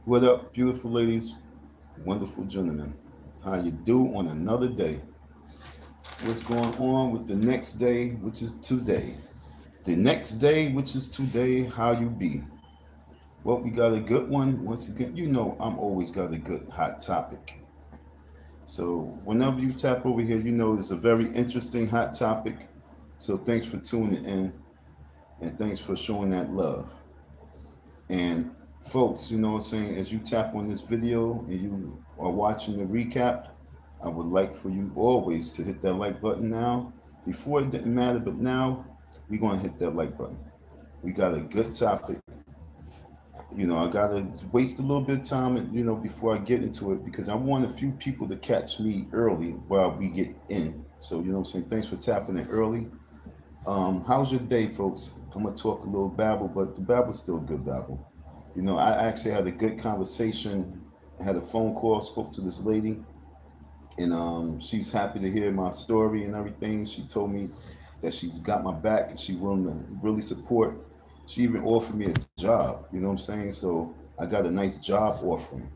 What up, beautiful ladies, wonderful gentlemen? How you do on another day? What's going on with the next day, which is today? The next day, which is today, how you be? Well, we got a good one. Once again, you know I'm always got a good hot topic. So whenever you tap over here, you know it's a very interesting hot topic. So thanks for tuning in and thanks for showing that love. And folks, you know what I'm saying, as you tap on this video and you are watching the recap, I would like for you always to hit that like button now. Before it didn't matter, but now we're going to hit that like button. We got a good topic. You know, I got to waste a little bit of time, before I get into it because I want a few people to catch me early while we get in. So, you know what I'm saying? Thanks for tapping in early. How's your day, folks? I'm gonna talk a little babble, but the babble's still good babble. You know, I actually had a good conversation. I had a phone call, spoke to this lady, and she's happy to hear my story and everything. She told me that she's got my back and she willing to really support. She even offered me a job. You know what I'm saying? So I got a nice job offering,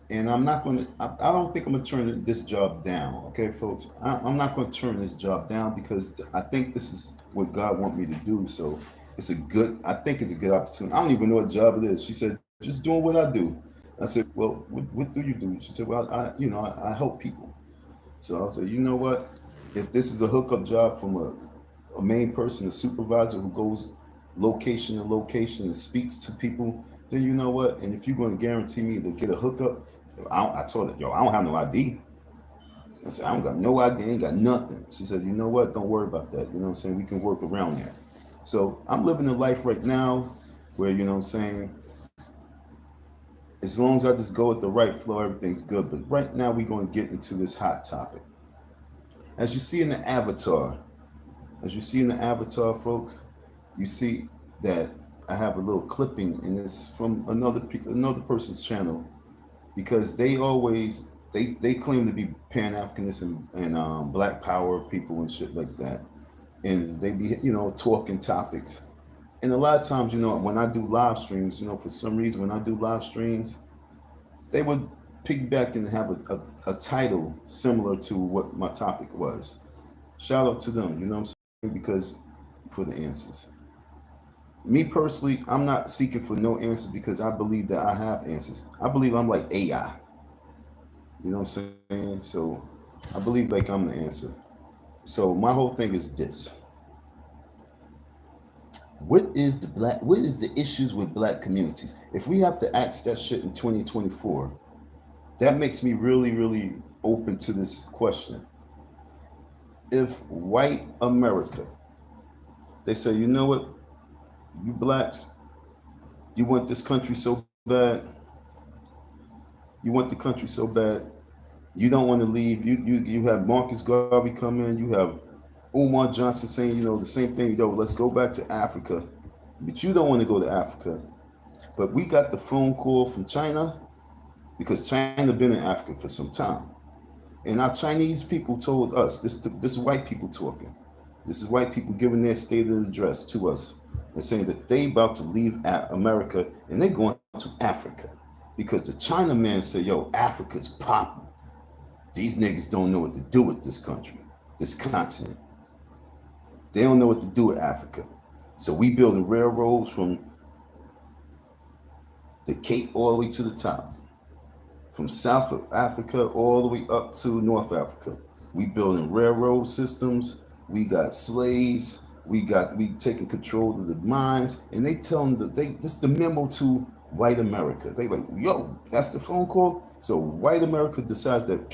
and I'm not gonna. I don't think I'm gonna turn this job down. Okay, folks, I'm not gonna turn this job down because I think this is what God want me to do. So it's a good. I think it's a good opportunity. I don't even know what job it is. She said, just doing what I do. I said, well, what do you do? She said, well, I help people. So I said, you know what? If this is a hookup job from a main person, a supervisor who goes location to location and speaks to people, then you know what? And if you're going to guarantee me to get a hookup, I told her, yo, I don't have no ID. I said, I don't got no ID, ain't got nothing. She said, you know what? Don't worry about that. You know what I'm saying? We can work around that. So I'm living a life right now where, you know what I'm saying, as long as I just go with the right flow, everything's good. But right now, we're going to get into this hot topic. As you see in the avatar, as you see in the avatar, folks, you see that I have a little clipping, and it's from another person's channel because they always they claim to be Pan Africanists and Black Power people and shit like that, and they be talking topics. And a lot of times, when I do live streams, for some reason, when I do live streams, they would piggyback and have a title similar to what my topic was. Shout out to them, you know what I'm saying? Because for the answers. Me personally, I'm not seeking for no answers because I believe that I have answers. I believe I'm like AI. You know what I'm saying? So I believe like I'm the answer. So my whole thing is this. What is the issues with black communities? If we have to ask that shit in 2024, that makes me really, really open to this question. If white America, they say, you know what, you blacks, you want this country so bad, you want the country so bad, you don't want to leave. You have Marcus Garvey come in, you have Umar Johnson saying, the same thing, let's go back to Africa. But you don't want to go to Africa. But we got the phone call from China because China been in Africa for some time. And our Chinese people told us, this is white people talking. This is white people giving their state of address to us and saying that they about to leave America and they're going to Africa. Because the China man said, yo, Africa's popping. These niggas don't know what to do with this country, this continent. They don't know what to do with Africa. So we building railroads from the Cape all the way to the top, from South Africa all the way up to North Africa. We building railroad systems. We got slaves. We taking control of the mines, and they telling this the memo to white America. They like, yo, that's the phone call. So white America decides that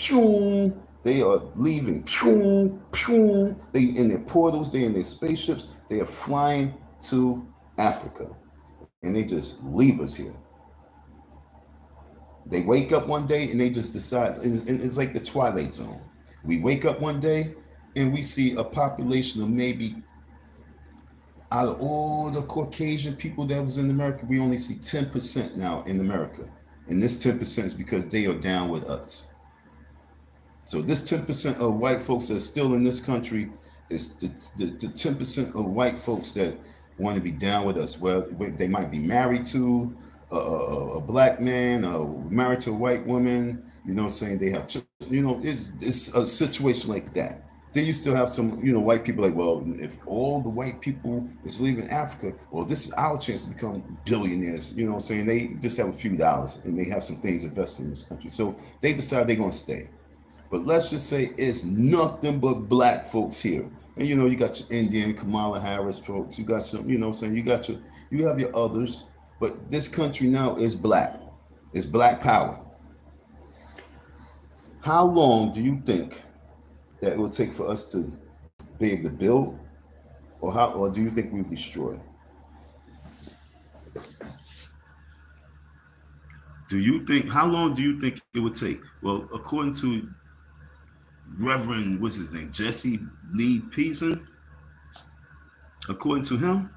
they are leaving. They in their portals. They in their spaceships. They are flying to Africa, and they just leave us here. They wake up one day and they just decide. It's like the Twilight Zone. We wake up one day and we see a population of maybe out of all the Caucasian people that was in America, we only see 10% now in America. And this 10% is because they are down with us. So this 10% of white folks that's still in this country is the 10% of white folks that want to be down with us. Well, they might be married to, a black man married to a white woman, you know, saying they have, you know, it's a situation like that. Then you still have some, you know, white people like, well, if all the white people is leaving Africa, well, this is our chance to become billionaires. You know what I'm saying? They just have a few dollars and they have some things invested in this country. So they decide they're going to stay. But let's just say it's nothing but black folks here. And you know, you got your Indian Kamala Harris folks, you got some, you know what I'm saying, you have your others, but this country now is black. It's black power. How long do you think that it will take for us to be able to build, or do you think we've destroyed? Do you think how long do you think it would take? Well, according to Reverend, what's his name, Jesse Lee Pearson, according to him,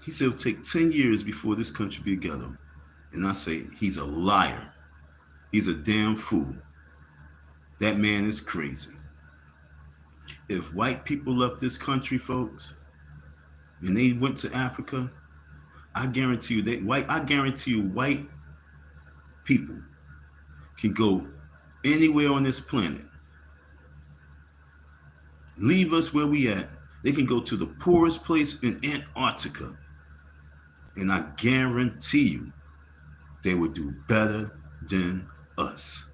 he said it would take 10 years before this country be a ghetto. And I say he's a liar. He's a damn fool. That man is crazy. If white people left this country, folks, and they went to Africa, I guarantee you white people can go anywhere on this planet. Leave us where we at. They can go to the poorest place in Antarctica. And I guarantee you they would do better than us.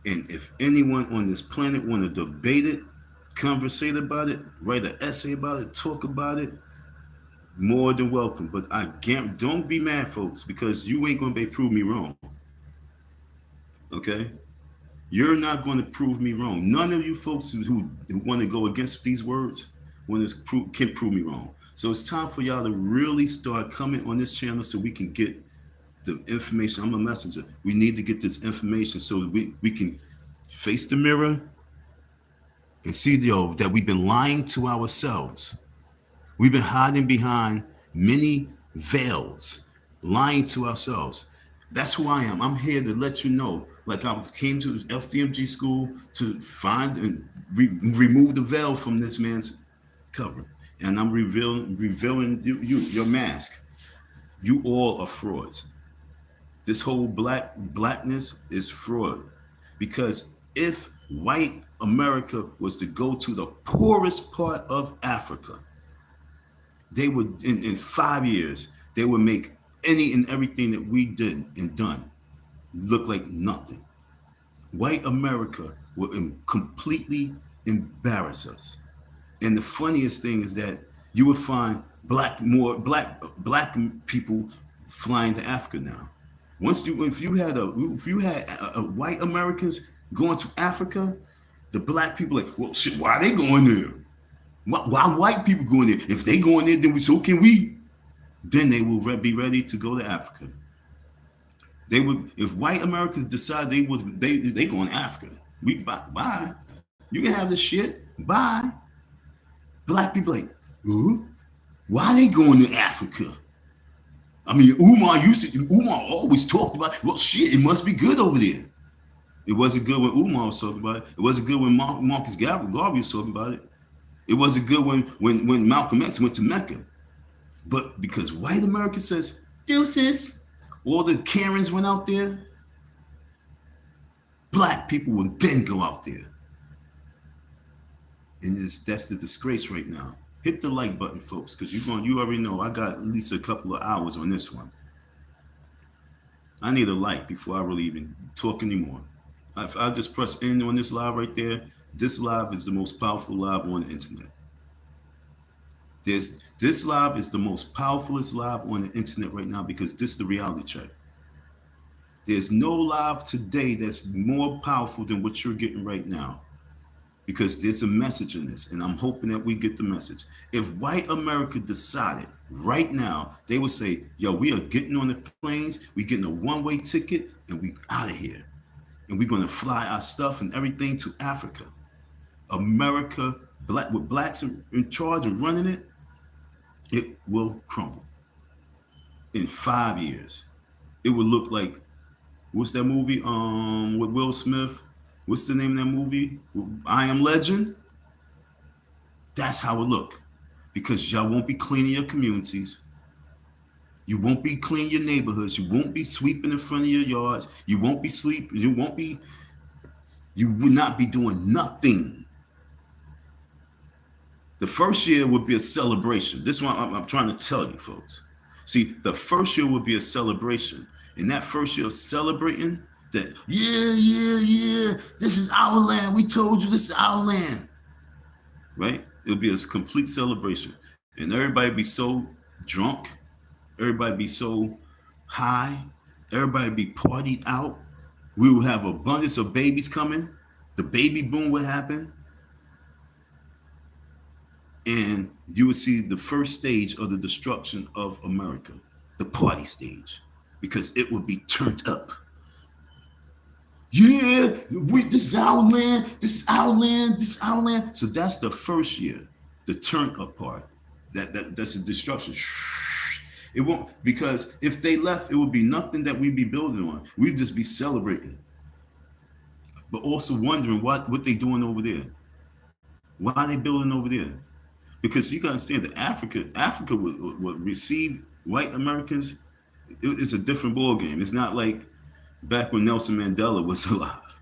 And if anyone on this planet want to debate it, conversate about it, write an essay about it, talk about it, more than welcome. But I guarantee, don't be mad, folks, because you ain't going to prove me wrong. Okay? You're not going to prove me wrong. None of you folks who want to go against these words can prove me wrong. So it's time for y'all to really start coming on this channel so we can get the information. I'm a messenger. We need to get this information so we can face the mirror and see, that we've been lying to ourselves. We've been hiding behind many veils, lying to ourselves. That's who I am. I'm here to let you know. Like I came to FDMG school to find and remove the veil from this man's cover. And I'm revealing your mask. You all are frauds. This whole blackness is fraud. Because if white America was to go to the poorest part of Africa, they would, in 5 years, they would make any and everything that we did and done look like nothing. White America will completely embarrass us. And the funniest thing is that you would find black people flying to Africa now. If you had white Americans going to Africa, the black people like, well, shit, why are they going there? Why white people going there? If they going there, then so can we. Then they will be ready to go to Africa. They would, if white Americans decide they going to Africa. Bye. You can have this shit. Bye. Black people like, why are they going to Africa? I mean, Umar always talked about, well, shit, it must be good over there. It wasn't good when Umar was talking about it. It wasn't good when Marcus Garvey was talking about it. It wasn't good when Malcolm X went to Mecca. But because white America says, deuces, all the Karens went out there, black people will then go out there. And that's the disgrace right now. Hit the like button, folks, because you already know I got at least a couple of hours on this one. I need a like before I really even talk anymore. If I just press in on this live right there, this live is the most powerful live on the internet. This live is the most powerfulest live on the internet right now because this is the reality check. There's no live today that's more powerful than what you're getting right now because there's a message in this, and I'm hoping that we get the message. If white America decided right now, they would say, yo, we are getting on the planes, we getting a one-way ticket, and we out of here. And we're going to fly our stuff and everything to Africa. America, with blacks in charge and running it, it will crumble. In 5 years, it will look like, what's that movie with Will Smith? What's the name of that movie? I Am Legend? That's how it look. because y'all won't be cleaning your communities. You won't be cleaning your neighborhoods. You won't be sweeping in front of your yards. You won't be sleep. You won't be. You will not be doing nothing. The first year would be a celebration. This is what I'm trying to tell you, folks. See, the first year would be a celebration. In that first year of celebrating, that, yeah, this is our land. We told you this is our land. Right? It'll be a complete celebration. And everybody be so drunk. Everybody be so high. Everybody be partied out. We will have abundance of babies coming. The baby boom will happen. And you would see the first stage of the destruction of America, the party stage, because it would be turned up. Yeah, this is our land, this is our land, this is our land. So that's the first year, the turn up part. That's the destruction. It won't, because if they left, it would be nothing that we'd be building on. We'd just be celebrating, but also wondering what they doing over there. Why are they building over there? Because you got to understand that Africa would receive white Americans. It's a different ball game. It's not like back when Nelson Mandela was alive.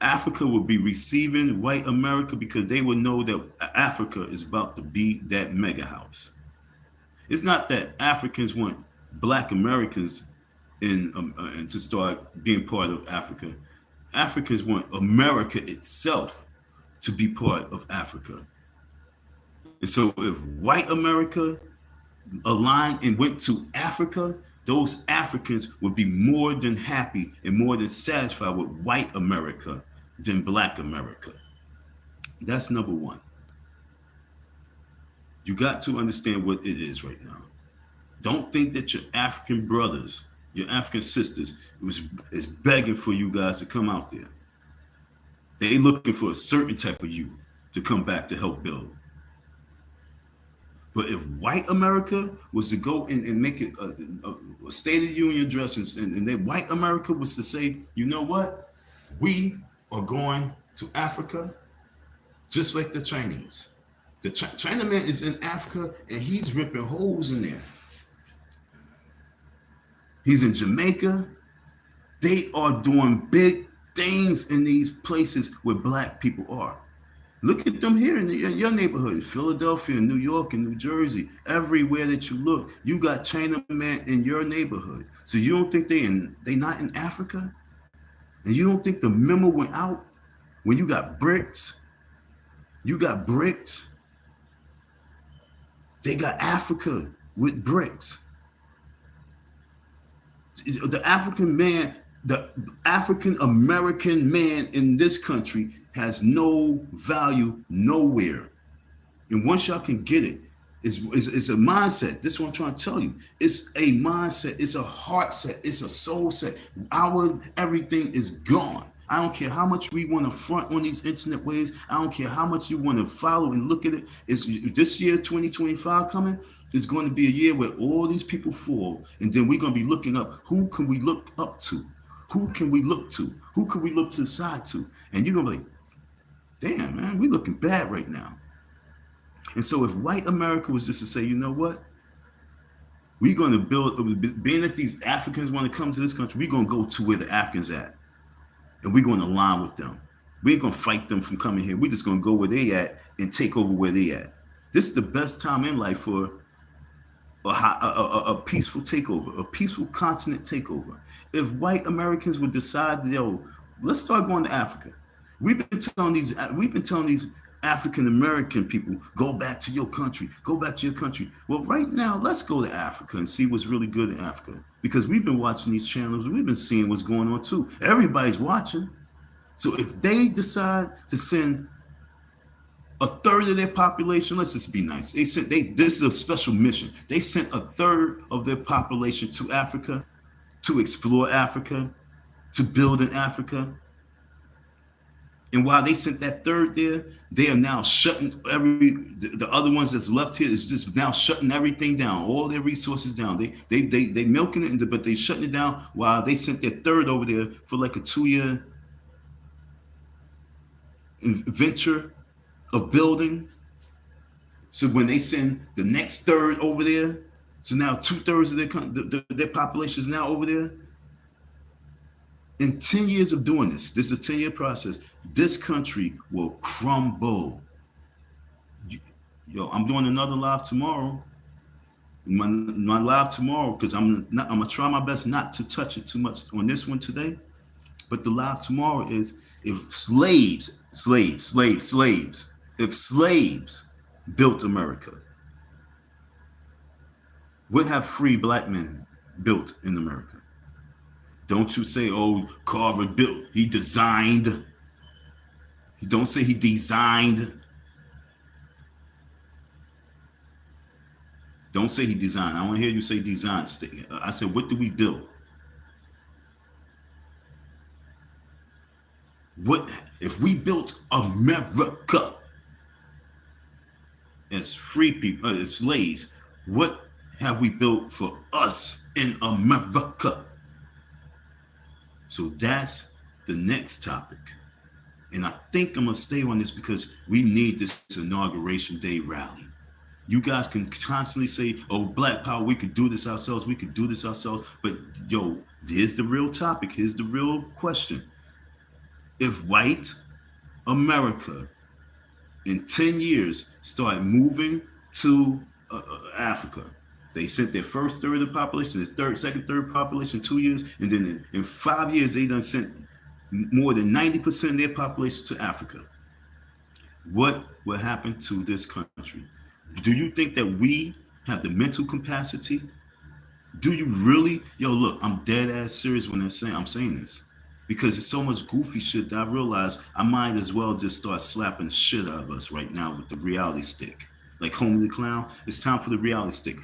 Africa would be receiving white America because they would know that Africa is about to be that mega house. It's not that Africans want black Americans and to start being part of Africa. Africans want America itself to be part of Africa. And so if white America aligned and went to Africa, those Africans would be more than happy and more than satisfied with white America than black America. That's number one. You got to understand what it is right now. Don't think that your African brothers, your African sisters is begging for you guys to come out there. They looking for a certain type of you to come back to help build. But if white America was to go and make it a State of the Union address, and then white America was to say, you know what, we are going to Africa just like the Chinese. The Chinaman is in Africa and he's ripping holes in there. He's in Jamaica. They are doing big things in these places where black people are. Look at them here in your neighborhood, in Philadelphia, New York, and New Jersey. Everywhere that you look, you got Chinamen in your neighborhood. So you don't think they not in Africa? And you don't think the memo went out when you got bricks? You got bricks. They got Africa with bricks. The African man, the African American man in this country has no value nowhere. And once y'all can get it, it's a mindset. This is what I'm trying to tell you. It's a mindset. It's a heart set. It's a soul set. Our everything is gone. I don't care how much we want to front on these internet waves. I don't care how much you want to follow and look at it. It's this year, 2025 coming. It's going to be a year where all these people fall, and then we're going to be looking up. Who can we look up to? Who can we look to? Who can we look to the side to? And you're going to be like, damn, man, we're looking bad right now. And so if white America was just to say, you know what? We're going to build, being that these Africans want to come to this country, we're going to go to where the Africans at. And we're going to align with them. We ain't going to fight them from coming here. We're just going to go where they at and take over where they at. This is the best time in life for a peaceful takeover, a peaceful continent takeover. If white Americans would decide, yo, let's start going to Africa. We've been telling these African American people, go back to your country, go back to your country. Well, right now, let's go to Africa and see what's really good in Africa. Because we've been watching these channels, we've been seeing what's going on too. Everybody's watching. So if they decide to send a third of their population, let's just be nice. This is a special mission. They sent a third of their population to Africa, to explore Africa, to build in Africa. And while they sent that third there, they are now shutting the other ones that's left here is just now shutting everything down, all their resources down. They milking it, but they shutting it down while they sent their third over there for like a 2-year venture of building. So when they send the next third over there, so now 2/3 of their population is now over there. In 10 years of doing this is a 10-year process. This country will crumble. Yo, I'm doing another live tomorrow. My live tomorrow, because I'm gonna try my best not to touch it too much on this one today. But the live tomorrow is if if slaves built America, what have free black men built in America? Don't you say, oh, Carver built, he designed. Don't say he designed. Don't say he designed. I want to hear you say design. I said, what do we build? What if we built America as free people, as slaves? What have we built for us in America? So that's the next topic. And I think I'm going to stay on this because we need this Inauguration Day rally. You guys can constantly say, oh, Black Power, we could do this ourselves. We could do this ourselves. But yo, here's the real topic. Here's the real question. If white America in 10 years start moving to Africa, they sent their first third of the population, their second third population 2 years, and then in 5 years, they done sent more than 90% of their population to Africa. What will happen to this country? Do you think that we have the mental capacity? Do you really? Yo, look, I'm dead ass serious when I'm saying this. Because it's so much goofy shit that I realize I might as well just start slapping the shit out of us right now with the reality stick. Like Homie the Clown, it's time for the reality stick.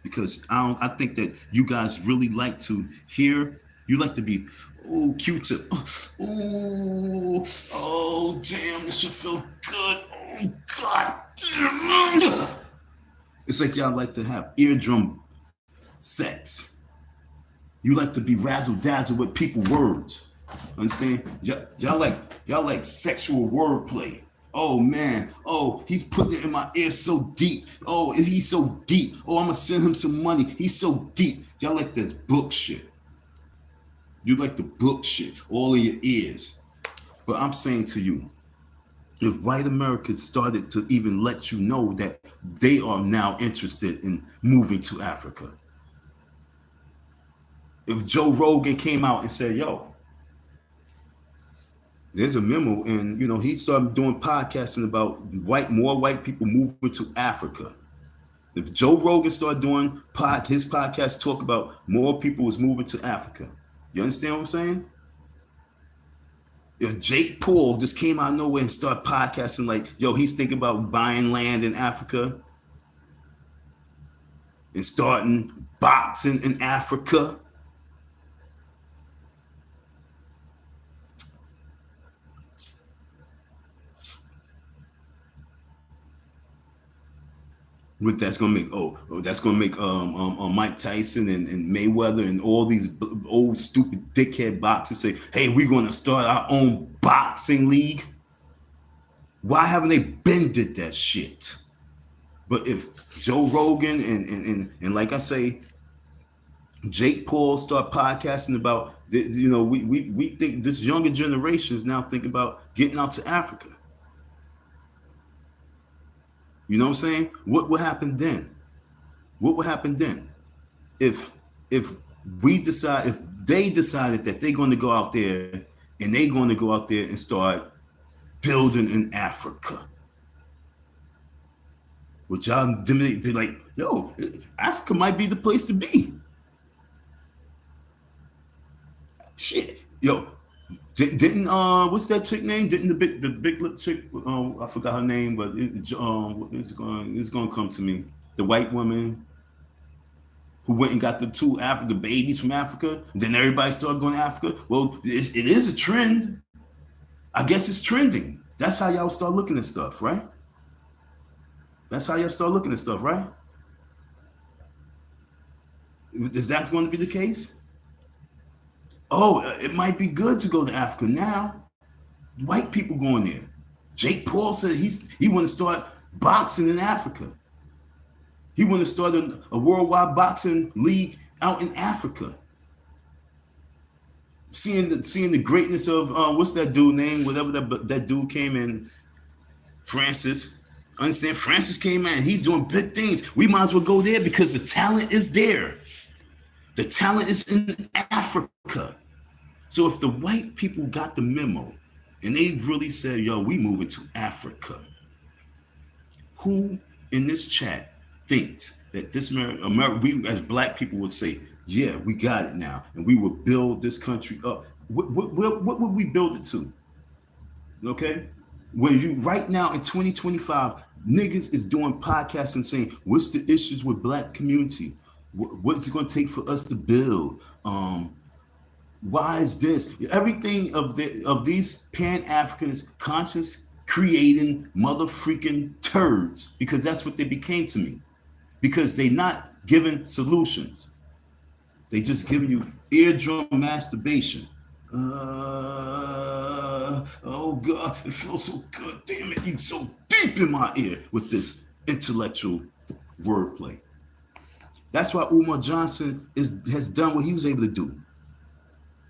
Because I think that you guys really like to hear, you like to be, oh, Q-tip. Oh, damn, this should feel good. Oh, God damn. It's like y'all like to have eardrum sex. You like to be razzle-dazzle with people words. Understand? Y'all like sexual wordplay. Oh man, oh, he's putting it in my ear so deep. Oh, he's so deep. Oh, I'm gonna send him some money. He's so deep. Y'all like this book shit. You like the book shit, all in your ears. But I'm saying to you, if white America started to even let you know that they are now interested in moving to Africa. If Joe Rogan came out and said, yo, there's a memo, and he started doing podcasting about more white people moving to Africa. If Joe Rogan started doing his podcast talk about more people was moving to Africa. You understand what I'm saying? If Jake Paul just came out of nowhere and started podcasting like, yo, he's thinking about buying land in Africa and starting boxing in Africa. That's gonna make Mike Tyson and Mayweather and all these old stupid dickhead boxers say, hey, we're gonna start our own boxing league. Why haven't they been did that shit? But if Joe Rogan and like I say, Jake Paul start podcasting about, we think this younger generation is now thinking about getting out to Africa. You know what I'm saying? What would happen then? What would happen then? If they decided that they're going to go out there and they're going to go out there and start building in Africa. Would y'all be like, yo, Africa might be the place to be. Shit. Yo, didn't what's that chick name? Didn't the big lip chick? I forgot her name, but it's going to come to me. The white woman who went and got the babies from Africa. And then everybody started going to Africa. Well, it is a trend. I guess it's trending. That's how y'all start looking at stuff, right? That's how y'all start looking at stuff, right? Is that going to be the case? Oh, it might be good to go to Africa now. White people going there. Jake Paul said he want to start boxing in Africa. He wanted to start a worldwide boxing league out in Africa. Seeing the greatness of what's that dude name? Whatever that dude came in, Francis. Understand? Francis came in. He's doing big things. We might as well go there because the talent is there. The talent is in Africa. So if the white people got the memo and they really said, "Yo, we moving to Africa," who in this chat thinks that this America, we as black people would say, "Yeah, we got it now, and we will build this country up"? What would we build it to? Okay, when you right now in 2025, niggas is doing podcasts and saying, "What's the issues with black community? What's it going to take for us to build? Why is this?" Everything of these Pan Africans conscious creating mother freaking turds, because that's what they became to me. Because they not giving solutions. They just giving you eardrum masturbation. Oh God, it feels so good. Damn it, you so deep in my ear with this intellectual wordplay. That's why Umar Johnson has done what he was able to do.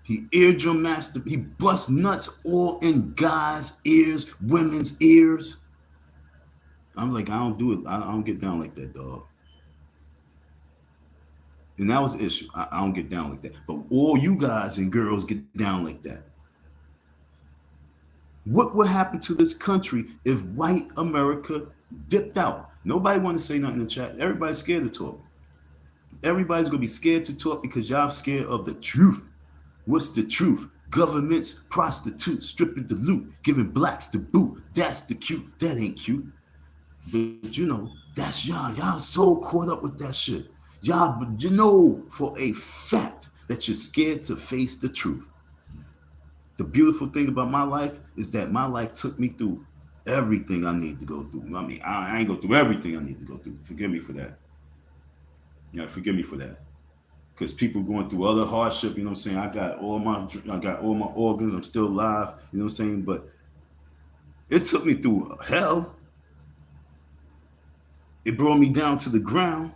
He eardrum master. He busts nuts all in guys' ears, women's ears. I'm like, I don't do it. I don't get down like that, dog. And that was the issue. I don't get down like that. But all you guys and girls get down like that. What would happen to this country if white America dipped out? Nobody want to say nothing in the chat. Everybody's scared to talk. Everybody's going to be scared to talk because y'all scared of the truth. What's the truth? Governments, prostitutes, stripping the loot, giving blacks the boot. That's the cute. That ain't cute. But you know, that's y'all. Y'all so caught up with that shit. Y'all, you know for a fact that you're scared to face the truth. The beautiful thing about my life is that my life took me through everything I need to go through. I mean, I ain't go through everything I need to go through. Forgive me for that. Yeah, forgive me for that. Because people going through other hardship, you know what I'm saying? I got all my organs, I'm still alive, you know what I'm saying? But it took me through hell. It brought me down to the ground.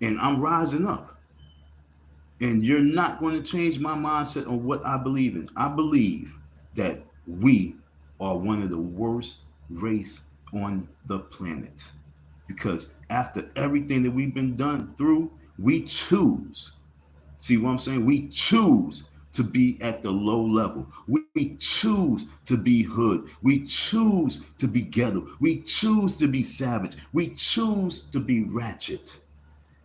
And I'm rising up. And you're not going to change my mindset on what I believe in. I believe that we are one of the worst race on the planet. Because after everything that we've been done through, we choose. See what I'm saying? We choose to be at the low level. We choose to be hood. We choose to be ghetto. We choose to be savage. We choose to be ratchet.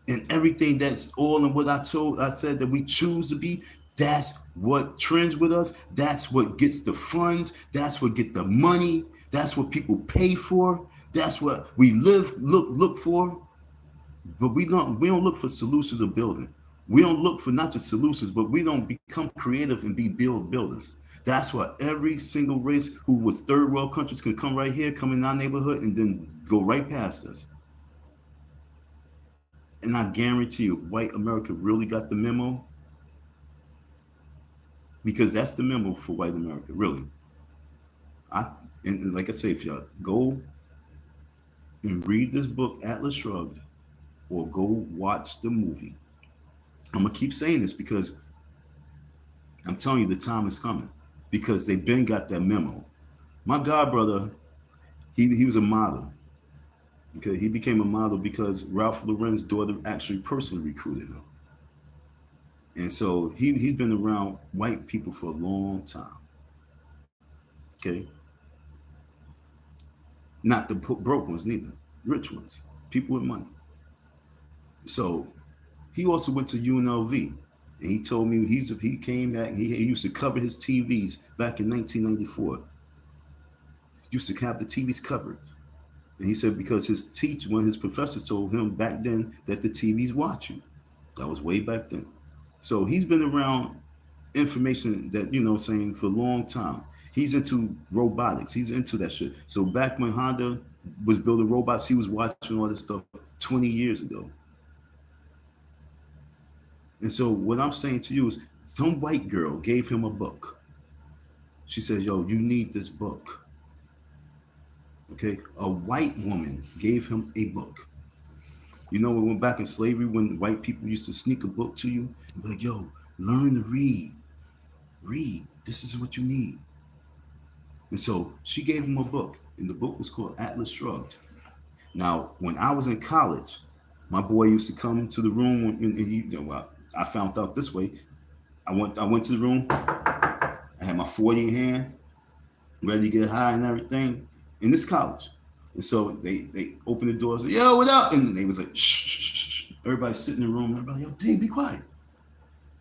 And everything that's all in what I said that we choose to be, that's what trends with us. That's what gets the funds. That's what get the money. That's what people pay for. That's what we look for. But we don't look for solutions of building. We don't look for not just solutions, but we don't become creative and be builders. That's why every single race who was third world countries could come right here, come in our neighborhood, and then go right past us. And I guarantee you, white America really got the memo, because that's the memo for white America, really. And like I say, if y'all go and read this book, Atlas Shrugged, or go watch the movie. I'm gonna keep saying this because I'm telling you the time is coming, because they've been got that memo. My god brother, he was a model. Okay, he became a model because Ralph Lauren's daughter actually personally recruited him. And so he'd been around white people for a long time. Okay. Not the broke ones neither, rich ones, people with money. So he also went to UNLV. And he told me he came back, he used to cover his TVs back in 1994. He used to have the TVs covered. And he said because one of his professors told him back then that the TVs watch you. That was way back then. So he's been around information that, saying for a long time. He's into robotics. He's into that shit. So back when Honda was building robots, he was watching all this stuff 20 years ago. And so what I'm saying to you is some white girl gave him a book. She said, yo, you need this book. Okay, a white woman gave him a book. You know, we went back in slavery when white people used to sneak a book to you and be like, yo, learn to read. Read. This is what you need. And so she gave him a book, and the book was called Atlas Shrugged. Now, when I was in college, my boy used to come to the room, and he, you know, I found out this way. I went to the room. I had my 40 in hand, ready to get high and everything. In this college, and so they opened the doors. Like, yo, what up? And they was like, shh, shh, shh, shh. Everybody sitting in the room. Everybody, yo, D, be quiet.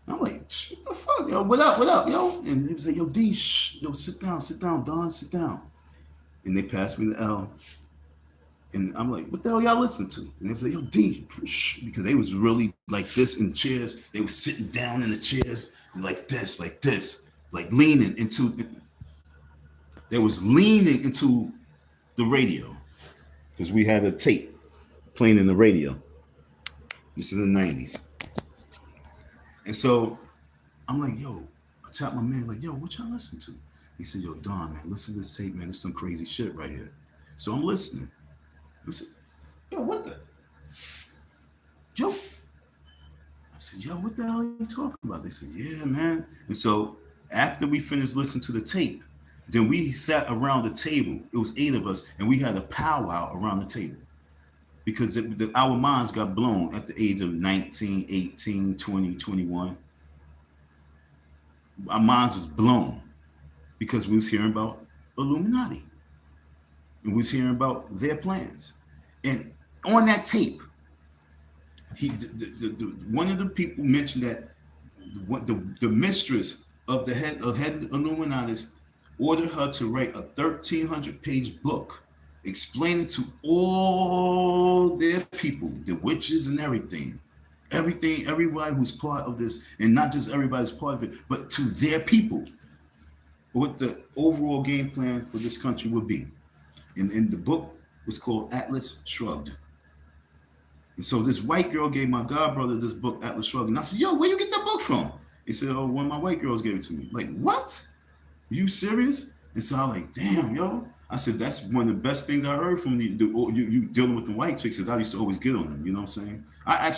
And I'm like, what the fuck, yo, what up, yo? And they was like, yo, D, shh, yo, sit down, Don, sit down. And they passed me the L. And I'm like, what the hell y'all listen to? And they was like, yo, D, shh, because they was really like this in chairs. They was sitting down in the chairs like this, like leaning into. They was leaning into the radio because we had a tape playing in the radio. This is in the 90s. And so I'm like, yo, I tapped my man, like, yo, what y'all listen to? He said, yo, Don, man, listen to this tape, man. There's some crazy shit right here. So I'm listening. I said, yo, what the? Yo. I said, yo, what the hell are you talking about? They said, yeah, man. And so after we finished listening to the tape, then we sat around the table. It was 8 of us, and we had a powwow around the table because our minds got blown at the age of 19, 18, 20, 21. Our minds was blown because we was hearing about Illuminati. And we was hearing about their plans. And on that tape, one of the people mentioned that the mistress of the head Illuminatis ordered her to write a 1,300-page book explaining to all their people, the witches and everybody who's part of this, and not just everybody's part of it, but to their people, what the overall game plan for this country would be. And the book was called Atlas Shrugged. And so this white girl gave my godbrother this book, Atlas Shrugged. And I said, yo, where you get that book from? He said, oh, one of my white girls gave it to me. Like, what? Are you serious? And so I'm like, damn, yo. I said, that's one of the best things I heard from you dealing with the white chicks, because I used to always get on them. You know what I'm saying? I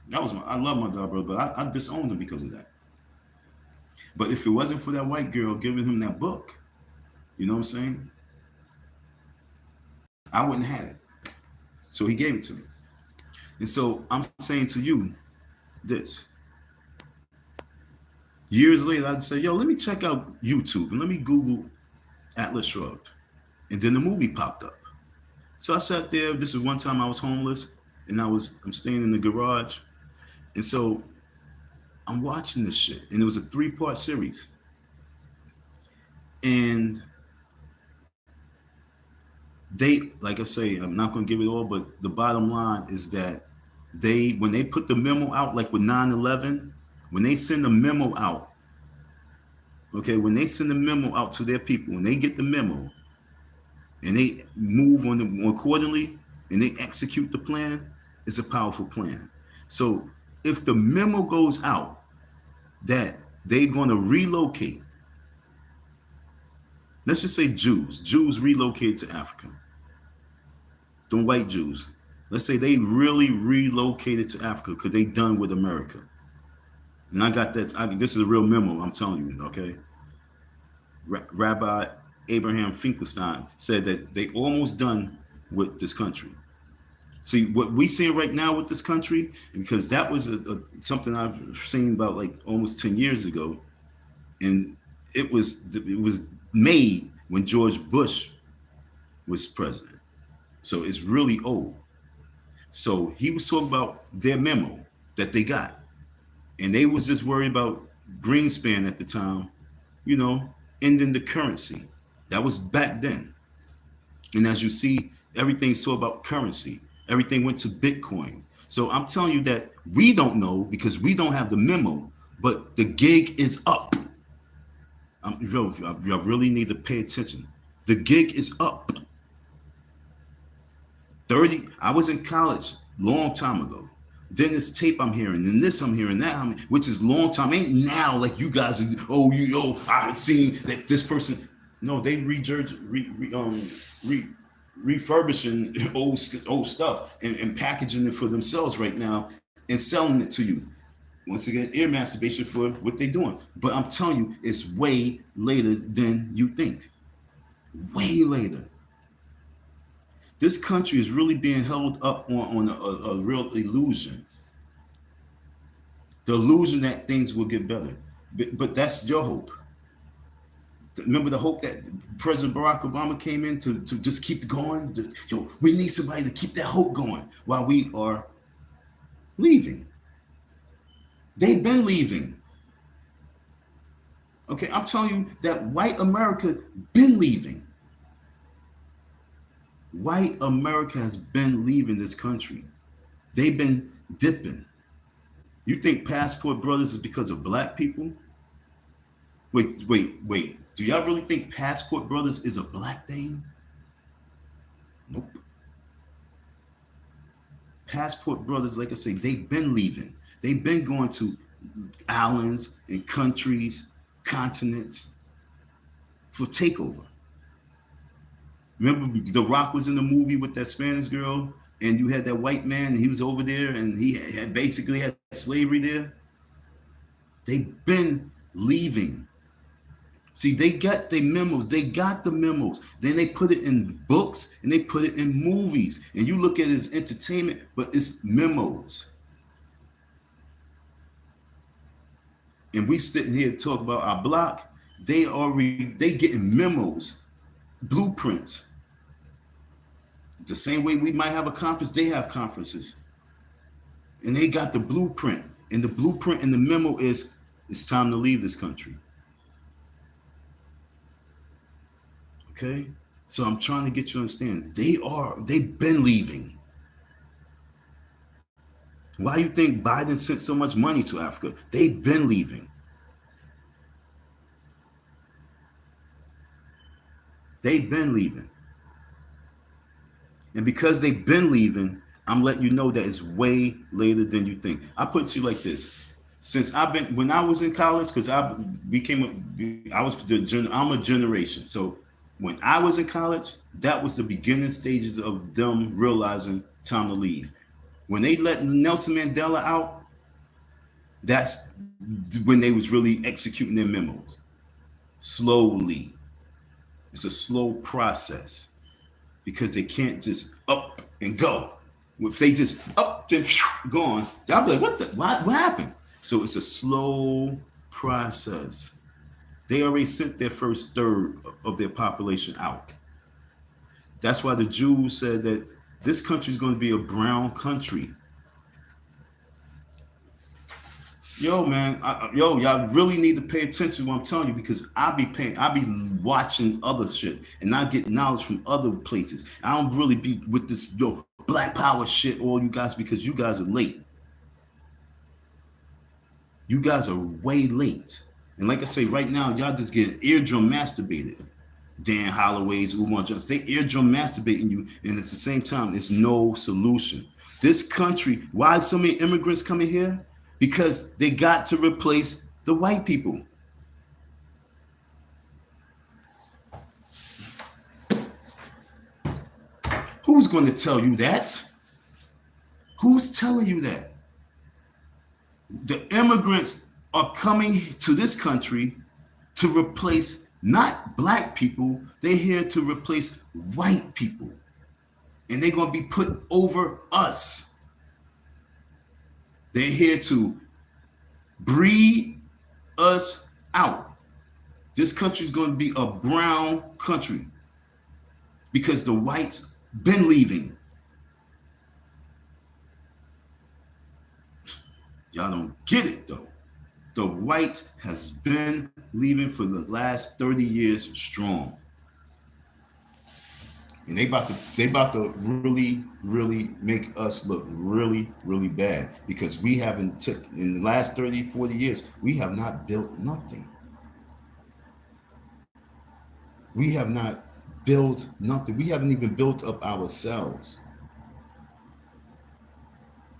love my godbrother, but I disowned him because of that. But if it wasn't for that white girl giving him that book, you know what I'm saying? I wouldn't have it. So he gave it to me. And so I'm saying to you this. Years later, I'd say, yo, let me check out YouTube and let me Google Atlas Shrugged. And then the movie popped up. So I sat there. This is one time I was homeless and I'm staying in the garage. And so I'm watching this shit. And it was a 3-part series. And they, like I say, I'm not going to give it all, but the bottom line is that when they put the memo out, like with 9/11, when they send a memo out, okay, when they send a memo out to their people, when they get the memo and they move on them accordingly and they execute the plan, it's a powerful plan. So if the memo goes out that they're going to relocate, let's just say Jews relocate to Africa. Them white Jews, let's say they really relocated to Africa because they done with America. And I got this. This is a real memo, I'm telling you, okay? Rabbi Abraham Finkelstein said that they almost done with this country. See, what we see right now with this country, because that was something I've seen about like almost 10 years ago. And it was made when George Bush was president. So it's really old. So he was talking about their memo that they got. And they was just worried about Greenspan at the time, you know, ending the currency. That was back then. And as you see, everything's so about currency. Everything went to Bitcoin. So I'm telling you that we don't know because we don't have the memo, but the gig is up. You really need to pay attention. The gig is up. I was in college long time ago. Then this tape I'm hearing, and this I'm hearing, that which is long time. Ain't now like you guys. I've seen that this person. No, they refurbishing old stuff and packaging it for themselves right now and selling it to you. Once again, ear masturbation for what they're doing. But I'm telling you, it's way later than you think. Way later. This country is really being held up on a real illusion. The illusion that things will get better. But that's your hope. Remember the hope that President Barack Obama came in to just keep going? Yo, we need somebody to keep that hope going while we are leaving. They've been leaving. Okay, I'm telling you that white America been leaving. White America has been leaving this country. They've been dipping. You think Passport Brothers is because of black people? Wait. Do y'all really think Passport Brothers is a black thing? Nope. Passport Brothers, like I say, they've been leaving. They've been going to islands and countries, continents for takeover. Remember, The Rock was in the movie with that Spanish girl, and you had that white man, and he was over there, and he had basically had slavery there. They've been leaving. See, they got the memos. They got the memos. Then they put it in books and they put it in movies. And you look at it as entertainment, but it's memos. And we sitting here to talk about our block. They getting memos, blueprints. The same way we might have a conference, they have conferences. And they got the blueprint. And the blueprint and the memo is, it's time to leave this country. Okay? So I'm trying to get you to understand. They've been leaving. Why do you think Biden sent so much money to Africa? They've been leaving. They've been leaving. And because they've been leaving, I'm letting you know that it's way later than you think. I put it to you like this. When I was in college, because I'm a generation. So when I was in college, that was the beginning stages of them realizing time to leave. When they let Nelson Mandela out, that's when they was really executing their memos. Slowly. It's a slow process because they can't just up and go. If they just up and gone, y'all be like, what happened? So it's a slow process. They already sent their first third of their population out. That's why the Jews said that this country is going to be a brown country. Yo, man, y'all really need to pay attention to what I'm telling you because I be watching other shit and I get knowledge from other places. I don't really be with this black power shit, all you guys, because you guys are late. You guys are way late. And like I say, right now, y'all just getting eardrum masturbated. Dan Holloway's, Umar Johnson, they eardrum masturbating you, and at the same time, it's no solution. This country, why so many immigrants coming here? Because they got to replace the white people. Who's going to tell you that? Who's telling you that? The immigrants are coming to this country to replace not black people. They're here to replace white people. And they're going to be put over us. They're here to breed us out. This country is going to be a brown country because the whites been leaving. Y'all don't get it though. The whites has been leaving for the last 30 years strong. And they about to really, really make us look really, really bad because we haven't in the last 30, 40 years, we have not built nothing. We have not built nothing. We haven't even built up ourselves.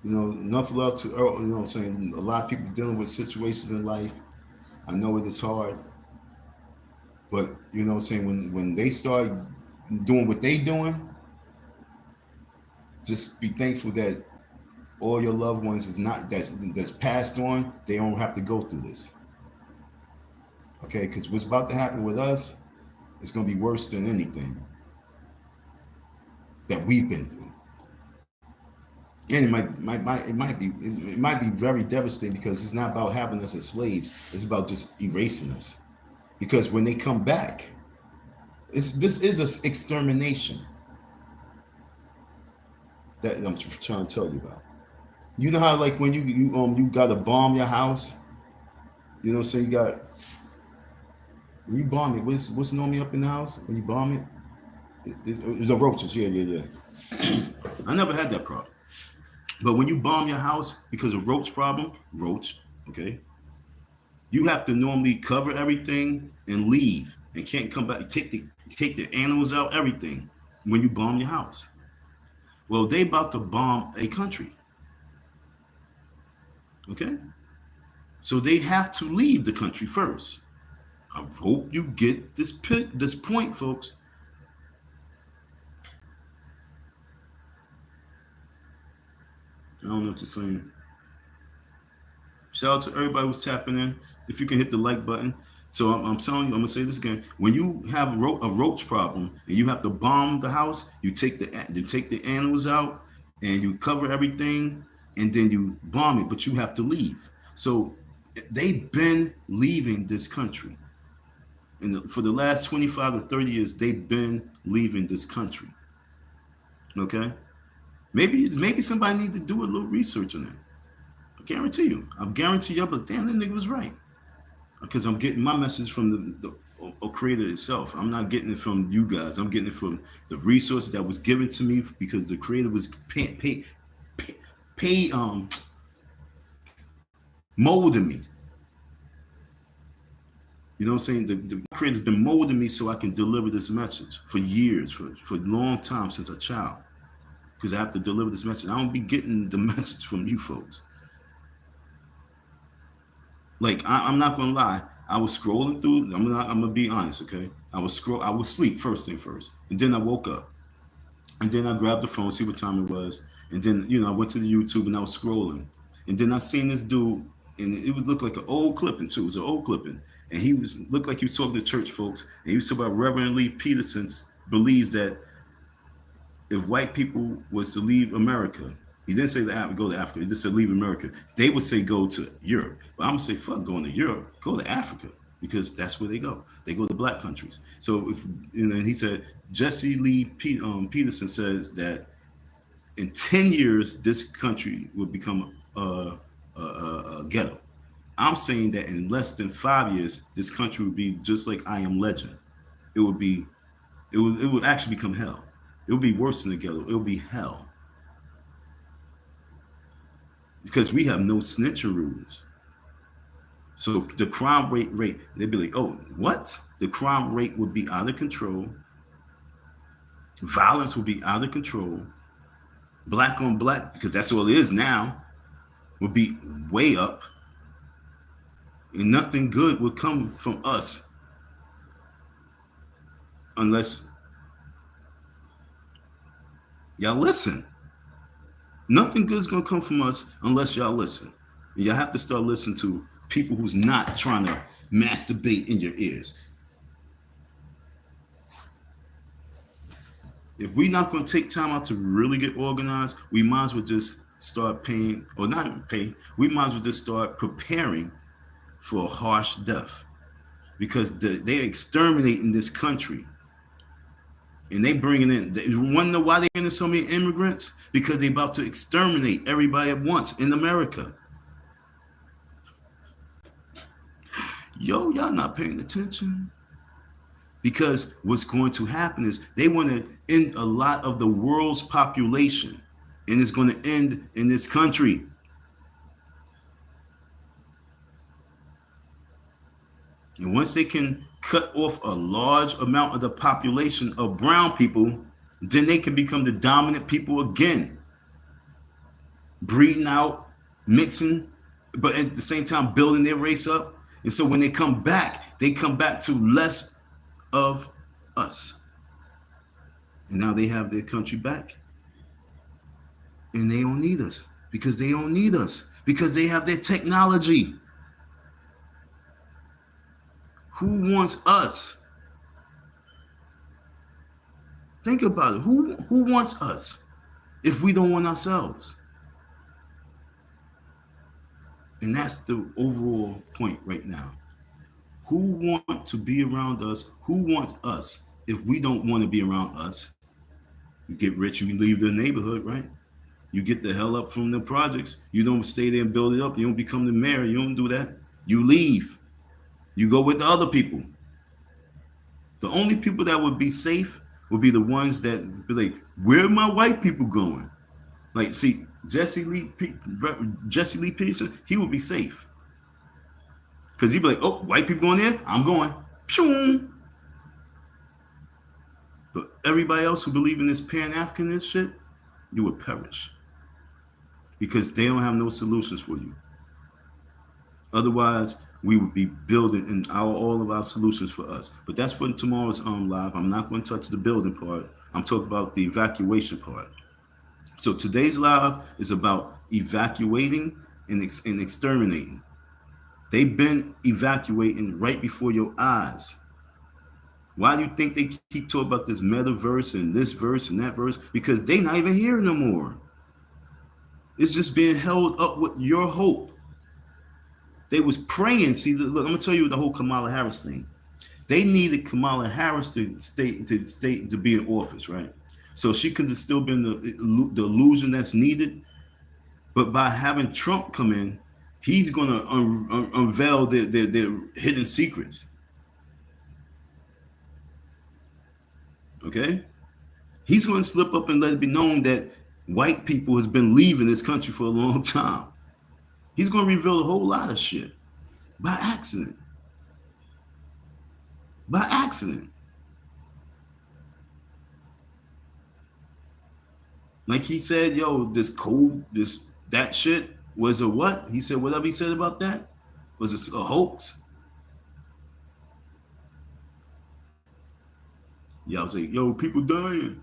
Enough love to Earl, what I'm saying? A lot of people dealing with situations in life. I know it is hard. But, what I'm saying? When they start doing what they doing, Just be thankful that all your loved ones is not that's passed on. They don't have to go through this. Okay, because what's about to happen with us is going to be worse than anything that we've been through. And it might be very devastating because it's not about having us as slaves. It's about just erasing us. Because when they come back, this is an extermination that I'm trying to tell you about. You know how like when you gotta bomb your house, you know, say you got when you bomb it. What's normally up in the house when you bomb the roaches. Yeah. I never had that problem. But when you bomb your house because of roach problem, okay, you have to normally cover everything and leave and can't come back. Take the animals out, everything when you bomb your house. Well, they about to bomb a country. Okay? So they have to leave the country first. I hope you get this point, folks. I don't know what you're saying. Shout out to everybody who's tapping in. If you can hit the like button. So I'm telling you, I'm gonna say this again. When you have a roach problem and you have to bomb the house, you take the animals out and you cover everything, and then you bomb it, but you have to leave. So they've been leaving this country. And for the last 25 to 30 years, they've been leaving this country. Okay? Maybe somebody need to do a little research on that. I guarantee you, but damn, that nigga was right. Because I'm getting my message from the creator itself. I'm not getting it from you guys. I'm getting it from the resource that was given to me because the creator was molding me. You know what I'm saying? The creator's been molding me so I can deliver this message for years, for a long time since a child. Because I have to deliver this message. I don't be getting the message from you folks. Like I'm not gonna lie, I was scrolling through. I'm gonna be honest, okay? I was sleep first thing first, and then I woke up, and then I grabbed the phone, see what time it was, and then I went to the YouTube and I was scrolling, and then I seen this dude, and it would look like an old clipping too. It was an old clipping, and looked like he was talking to church folks, and he was talking about Reverend Lee Peterson believes that if white people was to leave America, he didn't say that go to Africa. He just said leave America. They would say go to Europe. But I'm gonna say fuck going to Europe. Go to Africa because that's where they go. They go to black countries. So if he said Jesse Lee Peterson says that in 10 years this country will become a ghetto. I'm saying that in less than 5 years this country would be just like I Am Legend. It would actually become hell. It would be worse than the ghetto. It would be hell. Because we have no snitching rules. So the crime rate, they'd be like, oh, what? The crime rate would be out of control. Violence would be out of control. Black on black, because that's all it is now, would be way up. And nothing good would come from us unless y'all listen. Nothing good's gonna come from us unless y'all listen. And y'all have to start listening to people who's not trying to masturbate in your ears. If we're not gonna take time out to really get organized, we might as well just start paying, or not paying, we might as well just start preparing for a harsh death. Because they're exterminating this country. And they bringing in, you want to know why they're bringing in so many immigrants? Because they're about to exterminate everybody at once in America. Yo, y'all not paying attention. Because what's going to happen is they want to end a lot of the world's population. And it's going to end in this country. And once they can cut off a large amount of the population of brown people, then they can become the dominant people again. Breeding out, mixing, but at the same time building their race up. And so when they come back to less of us. And now they have their country back. And they don't need us because they don't need us because they have their technology. Who wants us? Think about it. Who wants us if we don't want ourselves? And that's the overall point right now. Who want to be around us? Who wants us if we don't want to be around us? You get rich, you leave the neighborhood, right? You get the hell up from the projects. You don't stay there and build it up. You don't become the mayor. You don't do that. You leave. You go with the other people. The only people that would be safe would be the ones that be like, where are my white people going? Like, see, Jesse Lee Peterson, he would be safe. Because he'd be like, oh, white people going there? I'm going. Pshung. But everybody else who believe in this Pan-Africanist shit, you would perish. Because they don't have no solutions for you. Otherwise, we would be building in all of our solutions for us. But that's for tomorrow's live. I'm not going to touch the building part. I'm talking about the evacuation part. So today's live is about evacuating and exterminating. They've been evacuating right before your eyes. Why do you think they keep talking about this metaverse and this verse and that verse? Because they not even here no more. It's just being held up with your hope. They was praying. See, look, I'm gonna tell you the whole Kamala Harris thing. They needed Kamala Harris to be in office, right? So she could have still been the illusion that's needed. But by having Trump come in, he's gonna unveil their hidden secrets. Okay, he's gonna slip up and let it be known that white people has been leaving this country for a long time. He's gonna reveal a whole lot of shit by accident. By accident. Like he said, yo, that shit was a what? He said whatever he said about that was a hoax. Y'all say, yo, people dying.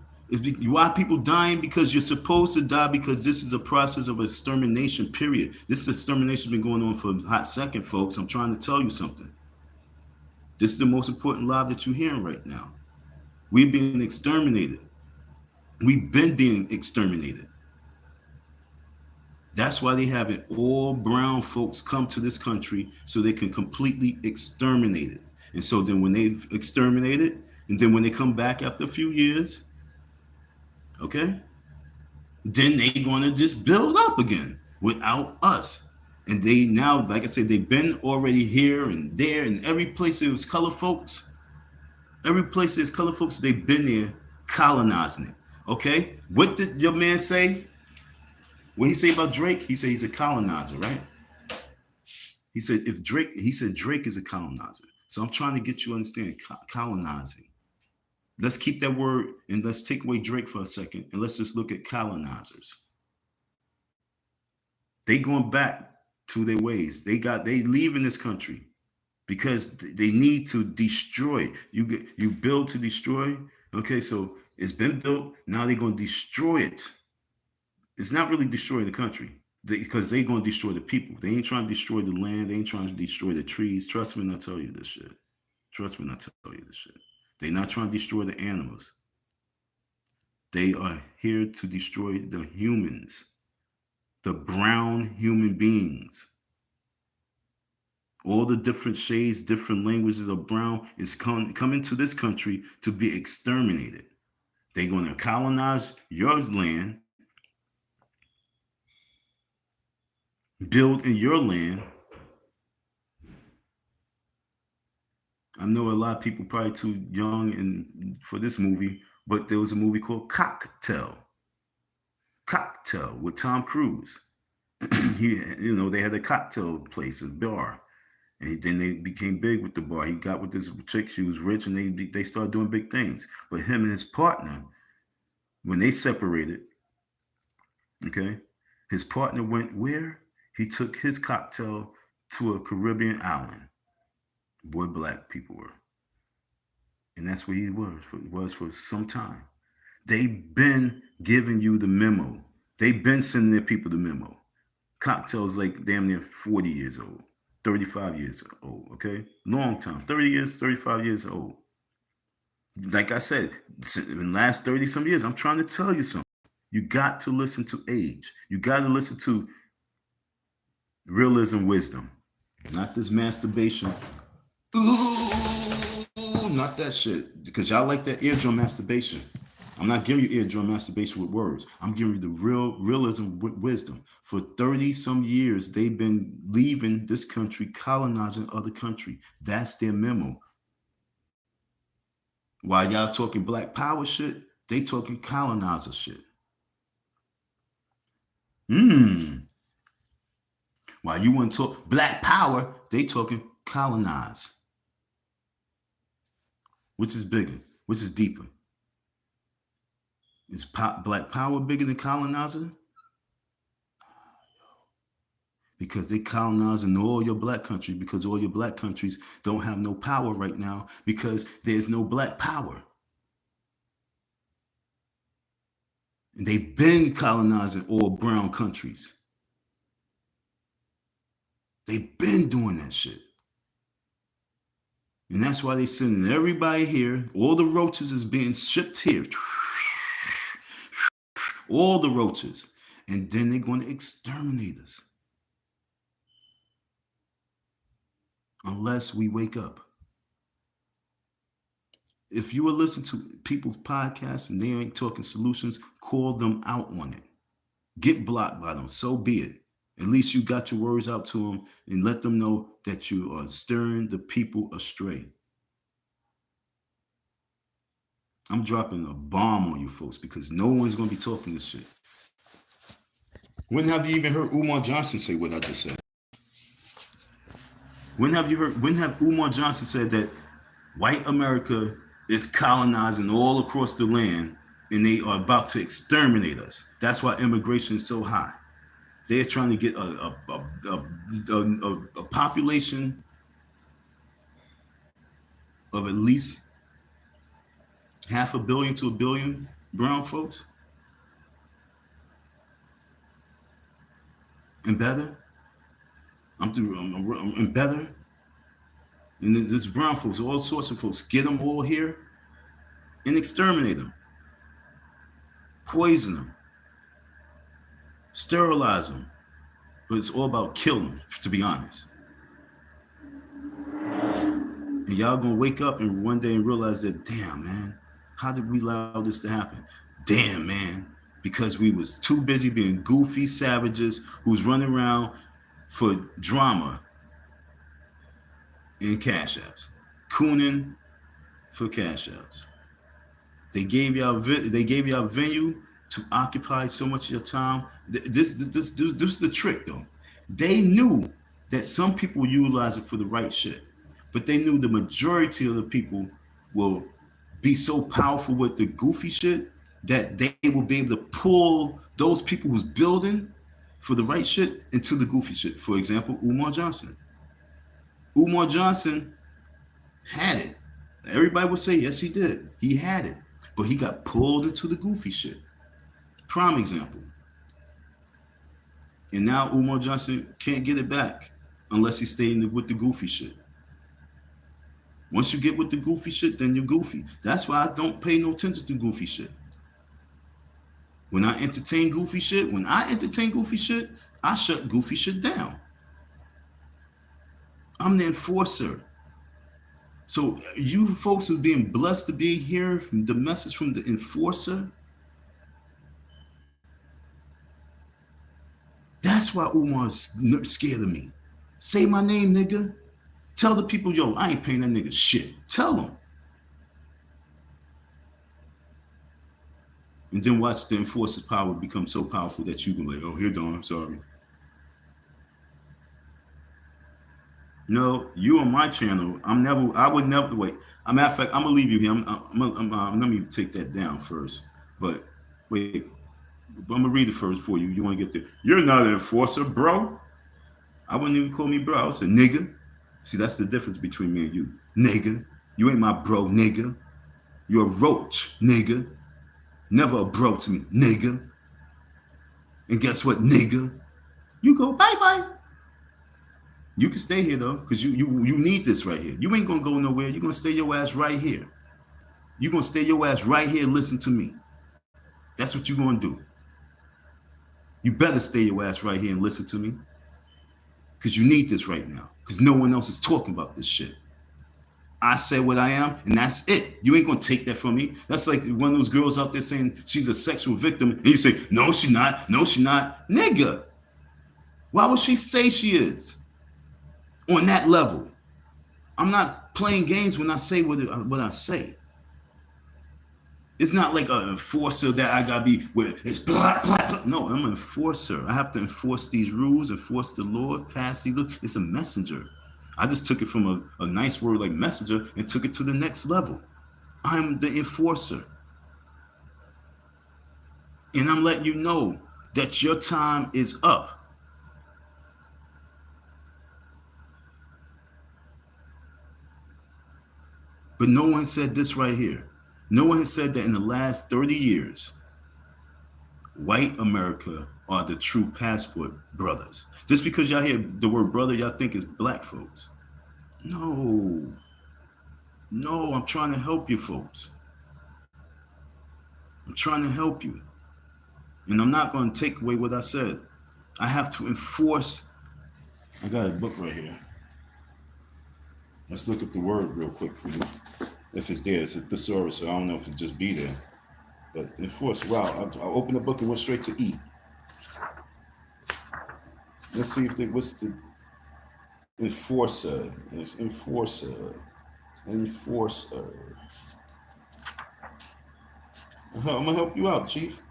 Why people dying? Because you're supposed to die because this is a process of extermination, period. This extermination has been going on for a hot second, folks. I'm trying to tell you something. This is the most important live that you're hearing right now. We've been exterminated. We've been being exterminated. That's why they having all brown folks come to this country so they can completely exterminate it. And so then when they exterminate it, and then when they come back after a few years, okay, then they gonna just build up again without us. And they now, like I said, they've been already here and there, and every place there was color folks, every place there's color folks, they've been there colonizing it. Okay, what did your man say? What he say about Drake? He said he's a colonizer, right? He said Drake is a colonizer. So I'm trying to get you to understand colonizing. Let's keep that word and let's take away Drake for a second and let's just look at colonizers. They going back to their ways. They leaving this country because they need to destroy. You build to destroy. Okay, so it's been built. Now they're going to destroy it. It's not really destroying the country because they're going to destroy the people. They ain't trying to destroy the land. They ain't trying to destroy the trees. Trust me when I tell you this shit. Trust me when I tell you this shit. They're not trying to destroy the animals. They are here to destroy the humans, the brown human beings. All the different shades, different languages of brown is coming to this country to be exterminated. They're going to colonize your land, build in your land. I know a lot of people probably too young for this movie, but there was a movie called Cocktail with Tom Cruise. They had a cocktail place, a bar, and then they became big with the bar. He got with this chick; she was rich, and they started doing big things. But him and his partner, when they separated, okay, his partner went where? He took his cocktail to a Caribbean island where black people were. And that's where he was for some time. They've been giving you the memo They've been sending their people the memo. Cocktails like damn near 40 years old, 35 years old, okay? Long time, 30 years, 35 years old. Like I said, in the last 30 some years, I'm trying to tell you something. You got to listen to age. You got to listen to realism wisdom, not this masturbation. Ooh, not that shit. Because y'all like that eardrum masturbation. I'm not giving you eardrum masturbation with words. I'm giving you the realism with wisdom. For 30 some years, they've been leaving this country, colonizing other country. That's their memo. While y'all talking black power shit, they talking colonizer shit. While you want to talk black power, they talking colonize. Which is bigger? Which is deeper? Is black power bigger than colonizer? Because they colonizing all your black countries, because all your black countries don't have no power right now because there's no black power. And they've been colonizing all brown countries. They've been doing that shit. And that's why they sending everybody here. All the roaches is being shipped here. All the roaches. And then they're going to exterminate us. Unless we wake up. If you will listen to people's podcasts and they ain't talking solutions, call them out on it. Get blocked by them. So be it. At least you got your words out to them and let them know that you are steering the people astray. I'm dropping a bomb on you folks because no one's going to be talking this shit. When have you even heard Umar Johnson say what I just said? When have Umar Johnson said that white America is colonizing all across the land and they are about to exterminate us? That's why immigration is so high. They're trying to get a population of at least 500 million to 1 billion brown folks. And better. I'm better. And there's brown folks, all sorts of folks. Get them all here and exterminate them. Poison them. Sterilize them. But it's all about killing them, to be honest. And y'all gonna wake up and one day and realize that, damn, man, how did we allow this to happen? Damn, man, because we was too busy being goofy savages who's running around for drama in cash apps, cooning for cash apps. They gave y'all venue to occupy so much of your time. This is the trick, though. They knew that some people utilize it for the right shit, but they knew the majority of the people will be so powerful with the goofy shit that they will be able to pull those people who's building for the right shit into the goofy shit. For example, Umar Johnson. Umar Johnson had it. Everybody would say, yes, he did. He had it. But he got pulled into the goofy shit. Prime example. And now Umar Johnson can't get it back unless he stays with the goofy shit. Once you get with the goofy shit, then you're goofy. That's why I don't pay no attention to goofy shit. When I entertain goofy shit, I shut goofy shit down. I'm the enforcer. So you folks are being blessed to be here from the message from the enforcer. That's why Umar's scared of me. Say my name, nigga. Tell the people, yo, I ain't paying that nigga shit. Tell them. And then watch the enforcer's power become so powerful that you can be like, oh, here, Don, I'm sorry. No, you on my channel. I would never wait. A matter of fact, I'm gonna leave you here. Let me take that down first. But wait, I'm gonna read it first for you. You want to get there? You're not an enforcer, bro. I wouldn't even call me bro. I would say nigga. See, that's the difference between me and you, nigga. You ain't my bro, nigga. You're a roach, nigga. Never a bro to me, nigga. And guess what, nigga? You go bye-bye. You can stay here though, because you need this right here. You ain't gonna go nowhere. You're gonna stay your ass right here. You're gonna stay your ass right here and listen to me. That's what you're gonna do. You better stay your ass right here and listen to me. Because you need this right now. Because no one else is talking about this shit. I said what I am, and that's it. You ain't gonna take that from me. That's like one of those girls out there saying she's a sexual victim, and you say, no, she not, no, she not. Nigga, why would she say she is? On that level. I'm not playing games when I say what I say. It's not like an enforcer that I gotta be where it's blah, blah, blah. No, I'm an enforcer. I have to enforce these rules, enforce the law, pass these laws. It's a messenger. I just took it from a nice word like messenger and took it to the next level. I'm the enforcer. And I'm letting you know that your time is up. But no one said this right here. No one has said that in the last 30 years, white America are the true passport brothers. Just because y'all hear the word brother, y'all think it's black folks. No. No, I'm trying to help you folks. I'm trying to help you. And I'm not going to take away what I said. I have to enforce. I got a book right here. Let's look at the word real quick for you. If it's there, it's a thesaurus, so I don't know if it just be there. But enforce, wow, I'll open the book and went straight to E. Let's see if they, what's the enforcer? Enforcer. I'm gonna help you out, Chief.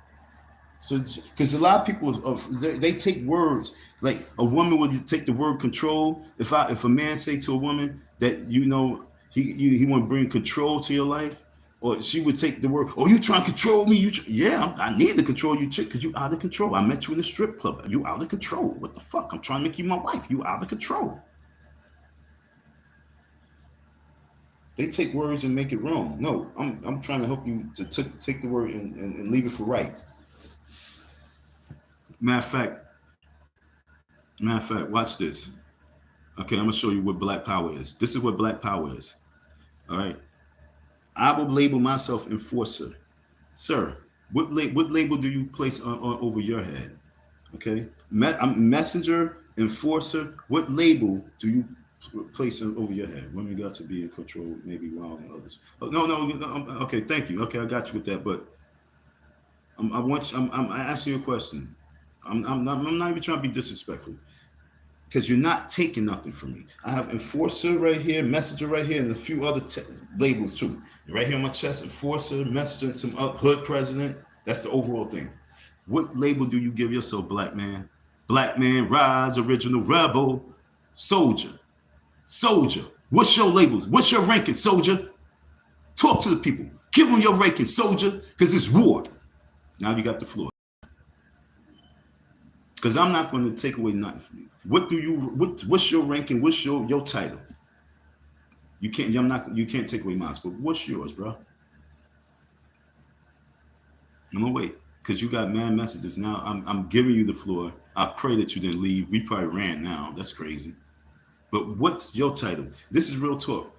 So, because a lot of people, they take words like a woman would take the word control. If a man say to a woman that he want to bring control to your life, or she would take the word, oh, you trying to control me? Yeah, I need to control you, chick, because you out of control. I met you in a strip club. You out of control. What the fuck? I'm trying to make you my wife. You out of control. They take words and make it wrong. No, I'm trying to help you to take the word and leave it for right. Matter of fact, watch this. Okay, I'm gonna show you what Black Power is. This is what Black Power is. All right. I will label myself enforcer. Sir, what label do you place on over your head? Okay. I'm messenger, enforcer. What label do you place over your head? Women got to be in control, maybe wild and others. Oh, no. Okay, thank you. Okay, I got you with that. But I'm asking you a question. I'm not even trying to be disrespectful, because you're not taking nothing from me. I have enforcer right here, messenger right here, and a few other labels too. Right here on my chest, enforcer, messenger, and some hood president. That's the overall thing. What label do you give yourself, black man? Black man, rise, original rebel, soldier. Soldier. What's your labels? What's your ranking, soldier? Talk to the people. Give them your ranking, soldier, because it's war. Now you got the floor. Because I'm not going to take away nothing from you. What's your ranking? What's your title? You can't take away mine, but what's yours, bro? I'm gonna wait, because you got mad messages. Now I'm giving you the floor. I pray that you didn't leave. We probably ran now. That's crazy. But what's your title? This is real talk.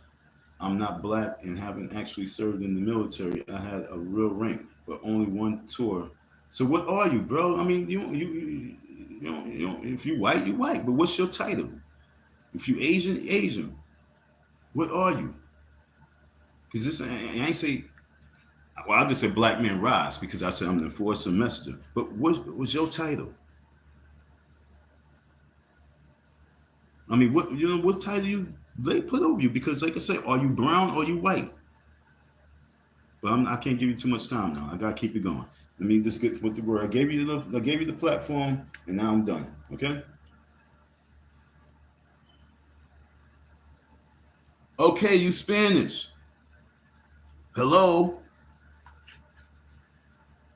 I'm not black and haven't actually served in the military. I had a real rank, but only one tour. So what are you, bro? I mean, you if you white, you white. But what's your title? If you Asian, Asian. What are you? Because this, I ain't say. Well, I just said black man rise because I said I'm the enforcer messenger. But what was your title? I mean, what title they put over you? Because, like I said, are you brown or are you white? But I can't give you too much time now. I gotta keep it going. Let me just get with the word. I gave you the platform, and now I'm done. Okay. Okay, you Spanish. Hello.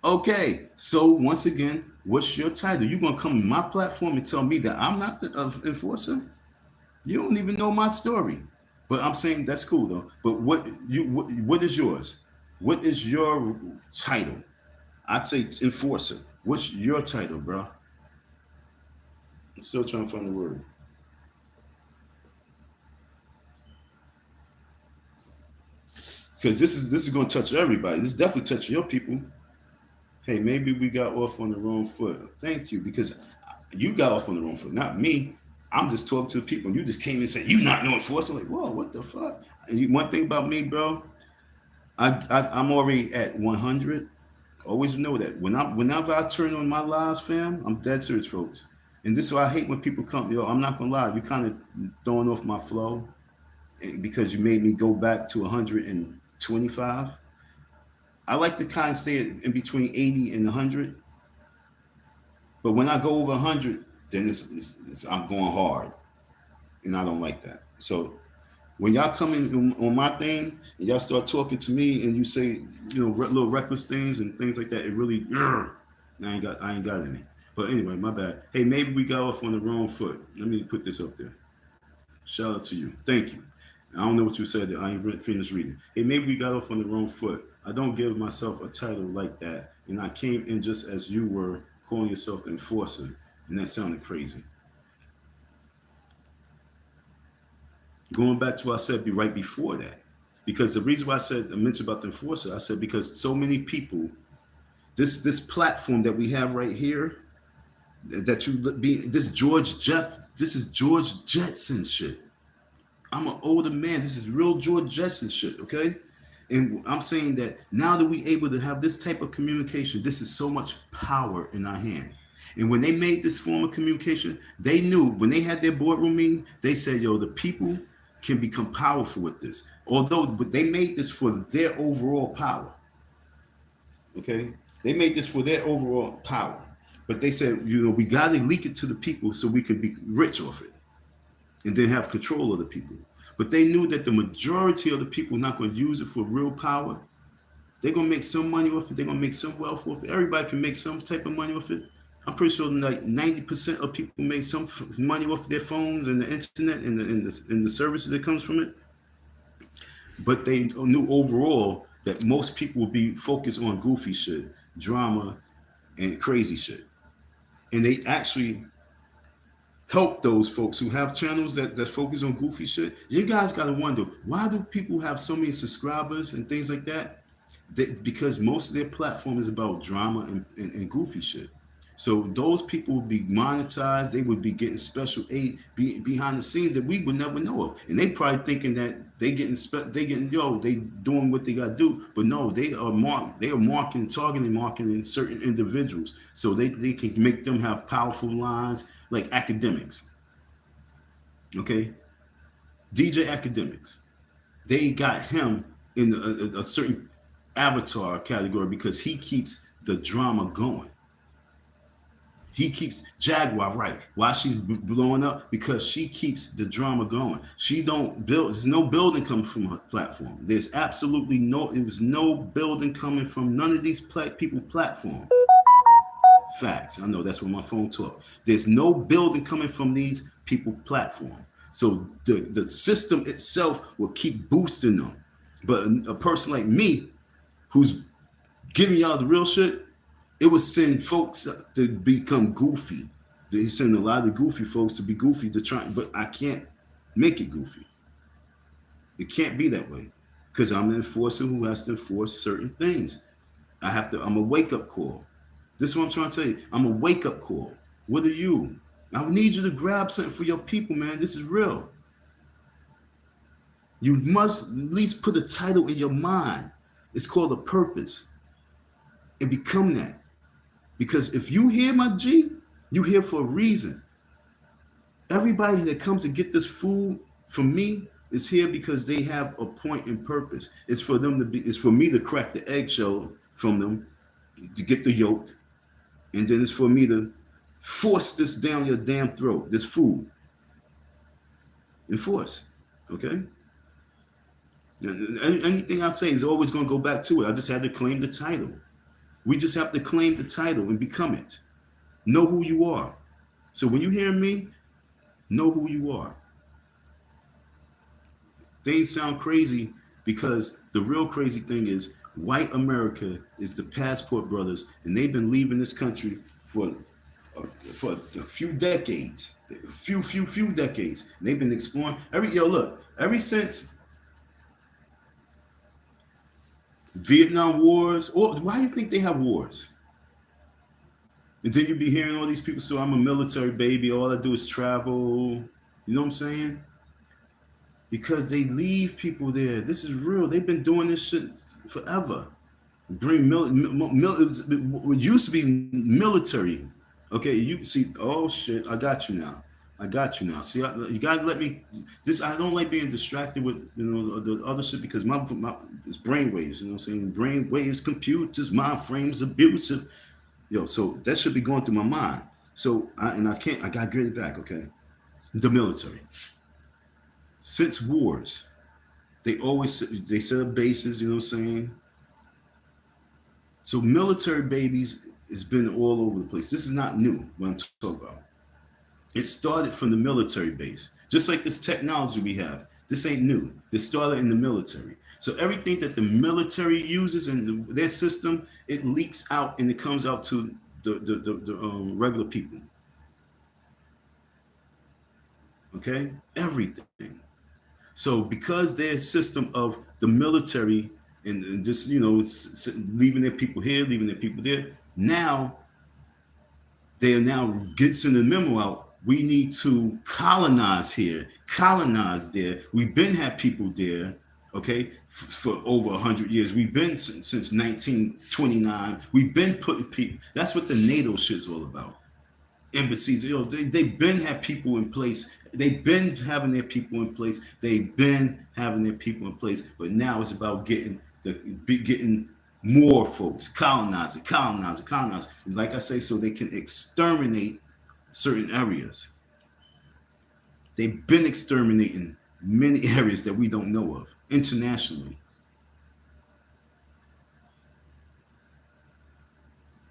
Okay. So once again, what's your title? You gonna come on my platform and tell me that I'm not the enforcer? You don't even know my story. But I'm saying that's cool though. But what is yours? What is your title? I'd say enforcer. What's your title, bro? I'm still trying to find the word. Because this is gonna touch everybody. This is definitely touching your people. Hey, maybe we got off on the wrong foot. Thank you, because you got off on the wrong foot, not me. I'm just talking to the people. You just came and said you not knowing force. I'm like, whoa, what the fuck? And one thing about me, bro, I'm already at 100. Always know that whenever I turn on my lives, fam, I'm dead serious, folks. And this is why I hate when people come. Yo, I'm not gonna lie, you kind of throwing off my flow because you made me go back to 125. I like to kind of stay in between 80 and 100. But when I go over 100, then I'm going hard, and I don't like that. So when y'all come in on my thing and y'all start talking to me and you say, little reckless things and things like that, it really, I ain't got any. But anyway, my bad. Hey, maybe we got off on the wrong foot. Let me put this up there. Shout out to you. Thank you. I don't know what you said. I ain't finished reading. Hey, maybe we got off on the wrong foot. I don't give myself a title like that. And I came in just as you were calling yourself the enforcer. And that sounded crazy. Going back to what I said right before that. Because the reason why I mentioned about the enforcer, I said because so many people, this platform that we have right here, that you be this this is George Jetson shit. I'm an older man. This is real George Jetson shit, okay? And I'm saying that now that we're able to have this type of communication, this is so much power in our hand. And when they made this form of communication, they knew when they had their boardroom meeting, they said, yo, the people can become powerful with this. Although but they made this for their overall power. Okay? They made this for their overall power. But they said, we got to leak it to the people so we can be rich off it and then have control of the people. But they knew that the majority of the people not going to use it for real power. They're going to make some money off it. They're going to make some wealth off it. Everybody can make some type of money off it. I'm pretty sure like 90% of people make some money off their phones and the internet and the services that comes from it. But they knew overall that most people will be focused on goofy shit, drama, and crazy shit. And they actually help those folks who have channels that focus on goofy shit. You guys got to wonder, why do people have so many subscribers and things like that? Because most of their platform is about drama and goofy shit. So those people would be monetized. They would be getting special aid behind the scenes that we would never know of. And they probably thinking that they doing what they got to do. But no, they are targeting certain individuals. So they can make them have powerful lines like academics. Okay? DJ Academics. They got him in a certain avatar category because he keeps the drama going. He keeps Jaguar, right? Why she's blowing up? Because she keeps the drama going. She don't build. There's no building coming from her platform. There's absolutely no building coming from none of these people platform. Facts. I know that's what my phone talk. There's no building coming from these people platform. So the system itself will keep boosting them. But a person like me, who's giving y'all the real shit, it would send folks to become goofy. They send a lot of goofy folks to be goofy to try, but I can't make it goofy. It can't be that way because I'm an enforcer who has to enforce certain things. I'm a wake-up call. This is what I'm trying to say. I'm a wake-up call. What are you? I need you to grab something for your people, man. This is real. You must at least put a title in your mind. It's called a purpose. And become that. Because if you hear my G, you here for a reason. Everybody that comes to get this food from me is here because they have a point and purpose. It's for me to crack the eggshell from them to get the yolk. And then it's for me to force this down your damn throat, this food. Enforce, okay? Anything I say is always going to go back to it. I just had to claim the title. We just have to claim the title and become it. Know who you are. So when you hear me, know who you are. Things sound crazy because the real crazy thing is White America is the passport brothers, and they've been leaving this country for a few decades, few decades. And they've been exploring look, ever since Vietnam Wars, or why do you think they have wars? And then you be hearing all these people, so I'm a military baby, all I do is travel. You know what I'm saying? Because they leave people there. This is real. They've been doing this shit forever. Bring it used to be military. Okay, you see. Oh shit! I got you now. I got you now. See, you gotta let me. This I don't like being distracted with the other shit because my it's brain waves. You know what I'm saying? Brain waves, computers, mind frames, abusive. Yo, so that should be going through my mind. So I can't. I gotta get it back. Okay, the military. Since wars, they set up bases. You know what I'm saying? So military babies has been all over the place. This is not new. What I'm talking about. It started from the military base, just like this technology we have. This ain't new. This started in the military. So everything that the military uses in their system, it leaks out and it comes out to the regular people. Okay, everything. So because their system of the military and just leaving their people here, leaving their people there, now they are now gets in the memo out. We need to colonize here, colonize there. We've been had people there, okay, for over 100 years. We've been since 1929. We've been putting people. That's what the NATO shit's all about. Embassies, they've been have people in place. They've been having their people in place. They've been having their people in place. But now it's about getting more folks, colonize it, colonize it, colonize it. Like I say, so they can exterminate certain areas. They've been exterminating many areas that we don't know of internationally.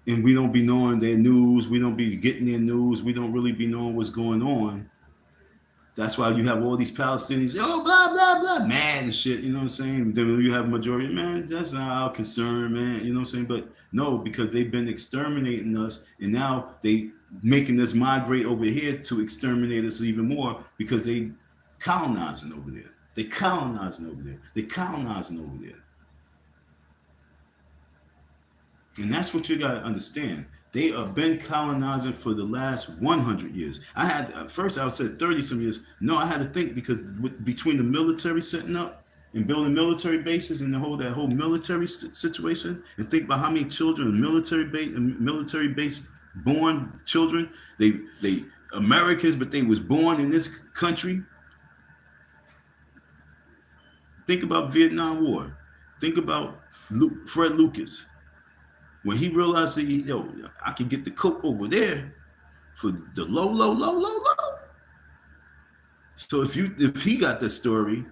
And we don't be knowing their news. We don't be getting their news. We don't really be knowing what's going on. That's why you have all these Palestinians, oh, blah, blah, blah, mad and shit, you know what I'm saying? Then you have a majority, man, that's not our concern, man, you know what I'm saying? But no, because they've been exterminating us, and now they making us migrate over here to exterminate us even more because they colonizing over there. They colonizing over there. They colonizing over there. And that's what you got to understand. They have been colonizing for the last 100 years. I had at first I said 30 some years. No, I had to think because between the military setting up and building military bases and that whole military situation, and think about how many children military base born children they Americans, but they was born in this country. Think about Vietnam War. Think about Fred Lucas. When he realized that, I could get the coke over there for the low, low, low, low, low. So if he got the story,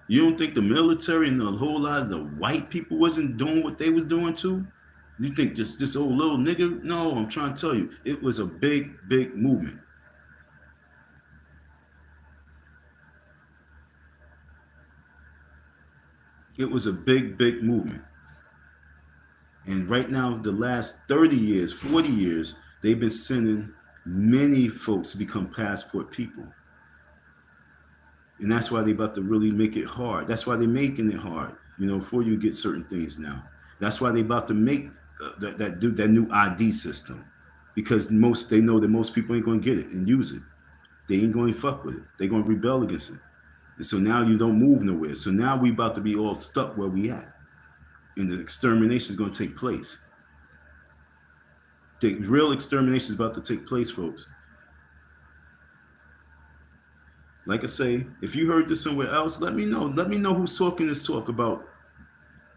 you don't think the military and a whole lot of the white people wasn't doing what they was doing too? You think just this old little nigga? No, I'm trying to tell you, it was a big, big movement. It was a big, big movement. And right now, the last 30 years, 40 years, they've been sending many folks to become passport people. And that's why they about to really make it hard. That's why they're making it hard, before you get certain things now. That's why they about to make that new ID system. Because they know that most people ain't going to get it and use it. They ain't going to fuck with it. They're going to rebel against it. And so now you don't move nowhere. So now we about to be all stuck where we at. And the extermination is going to take place. The real extermination is about to take place, folks. Like I say, if you heard this somewhere else, let me know. Let me know who's talking this talk about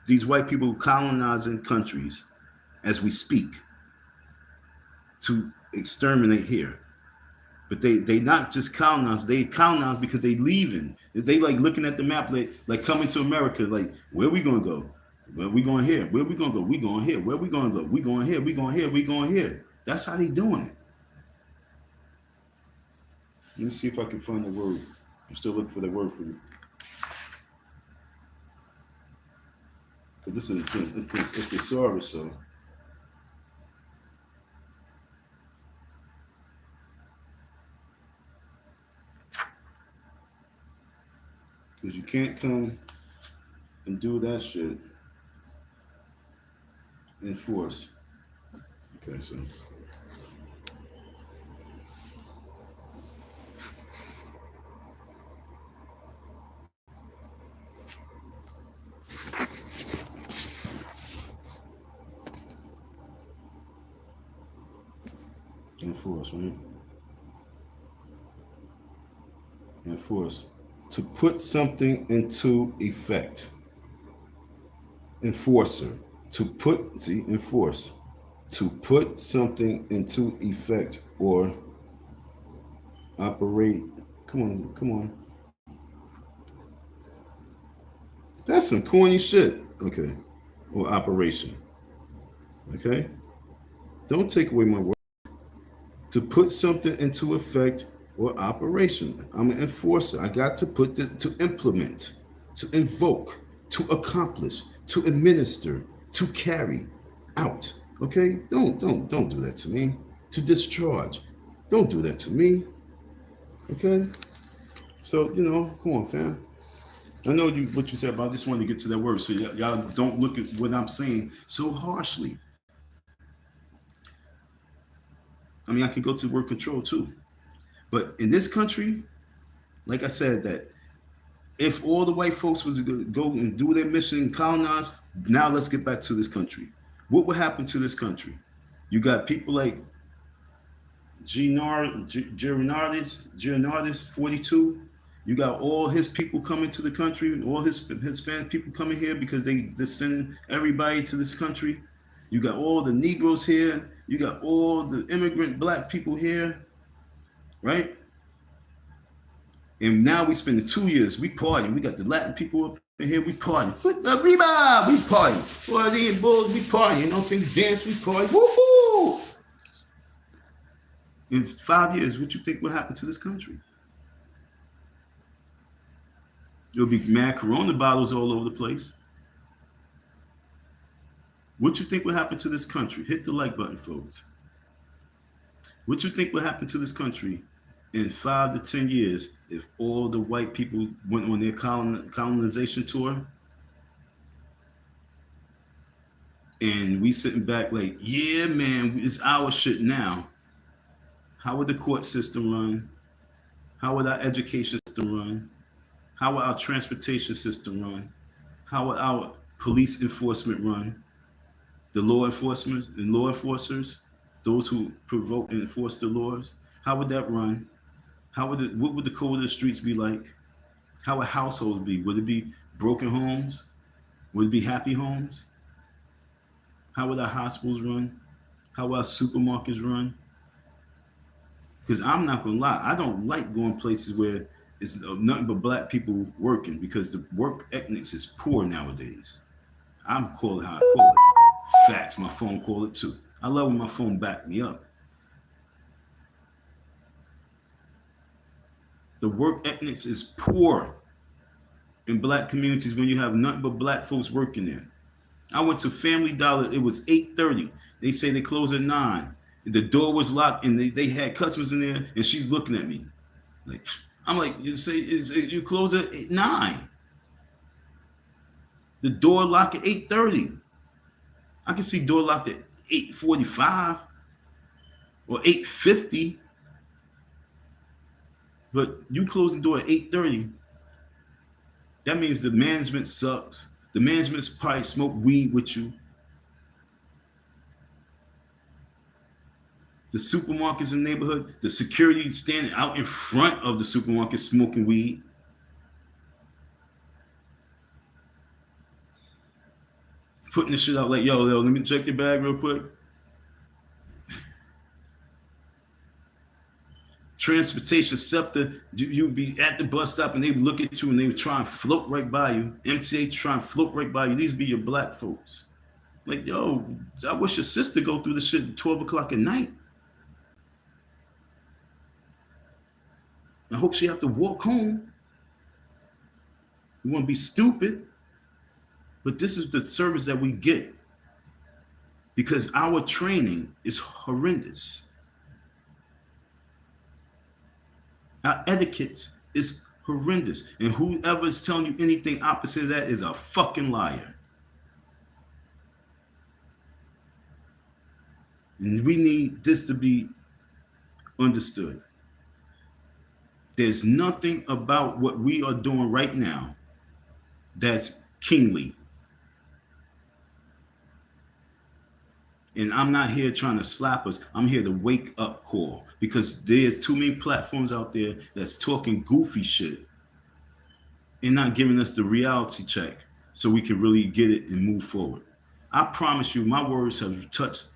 these white people colonizing countries as we speak to exterminate here. But they not just colonize, they colonize because they leaving. They like looking at the map, like coming to America, like, where we gonna go? Where we going here? Where we gonna go? We going here. Where we gonna go? We going here. We going here. We going here. That's how they doing it. Let me see if I can find the word. I'm still looking for the word for you. This is a thesaurus, so because you can't come and do that shit in force. Okay, so enforce, right? Enforce. To put something into effect. Enforcer. To put, see, enforce. To put something into effect or operate. Come on, come on. That's some corny shit. Okay. Or operation. Okay. Don't take away my word. To put something into effect or operation. I'm an enforcer. I got to put this to implement, to invoke, to accomplish, to administer, to carry out. Okay? Don't do that to me. To discharge. Don't do that to me. Okay? So, come on, fam. I know what you said, but I just wanted to get to that word. So y'all don't look at what I'm saying so harshly. I mean, I could go to word control too. But in this country, like I said, that if all the white folks was to go and do their mission and colonize, now let's get back to this country. What would happen to this country? You got people like Gianardis 42. You got all his people coming to the country, all his Hispanic people coming here because they send everybody to this country. You got all the Negroes here. You got all the immigrant black people here, right? And now we spending 2 years, we partying. We got the Latin people up in here, we partying. Arriba! We partying. Boy, they in bulls, we partying. You know what I'm saying? Dance, we partying. Woohoo! In 5 years, what you think will happen to this country? There'll be mad Corona bottles all over the place. What you think will happen to this country? Hit the like button, folks. What you think will happen to this country in 5 to 10 years if all the white people went on their colonization tour and we sitting back like, yeah, man, it's our shit now. How would the court system run? How would our education system run? How would our transportation system run? How would our police enforcement run? The law enforcement and law enforcers, those who provoke and enforce the laws, how would that run? What would the code of the streets be like? How would households be? Would it be broken homes? Would it be happy homes? How would our hospitals run? How would our supermarkets run? Because I'm not gonna lie, I don't like going places where it's nothing but black people working because the work ethics is poor nowadays. I'm calling how I call it. Facts, my phone call it too. I love when my phone back me up. The work ethics is poor in black communities when you have nothing but black folks working there. I went to Family Dollar. It was 8:30. They say they close at 9. The door was locked and they had customers in there and she's looking at me. Like, I'm like, you close at 9. The door locked at 8:30. I can see door locked at 8:45 or 8:50. But you close the door at 8:30. That means the management sucks. The management's probably smoke weed with you. The supermarkets in the neighborhood, the security standing out in front of the supermarket smoking weed. Putting the shit out like, yo, let me check your bag real quick. Transportation scepter, you'd be at the bus stop and they would look at you and they would try and float right by you. MTA try and float right by you. These be your black folks. Like, yo, I wish your sister go through the shit at 12 o'clock at night. I hope she have to walk home. You want to be stupid. But this is the service that we get because our training is horrendous. Our etiquette is horrendous. And whoever is telling you anything opposite of that is a fucking liar. And we need this to be understood. There's nothing about what we are doing right now that's kingly. And I'm not here trying to slap us. I'm here to wake up call because there's too many platforms out there that's talking goofy shit and not giving us the reality check so we can really get it and move forward. I promise you, my words have touched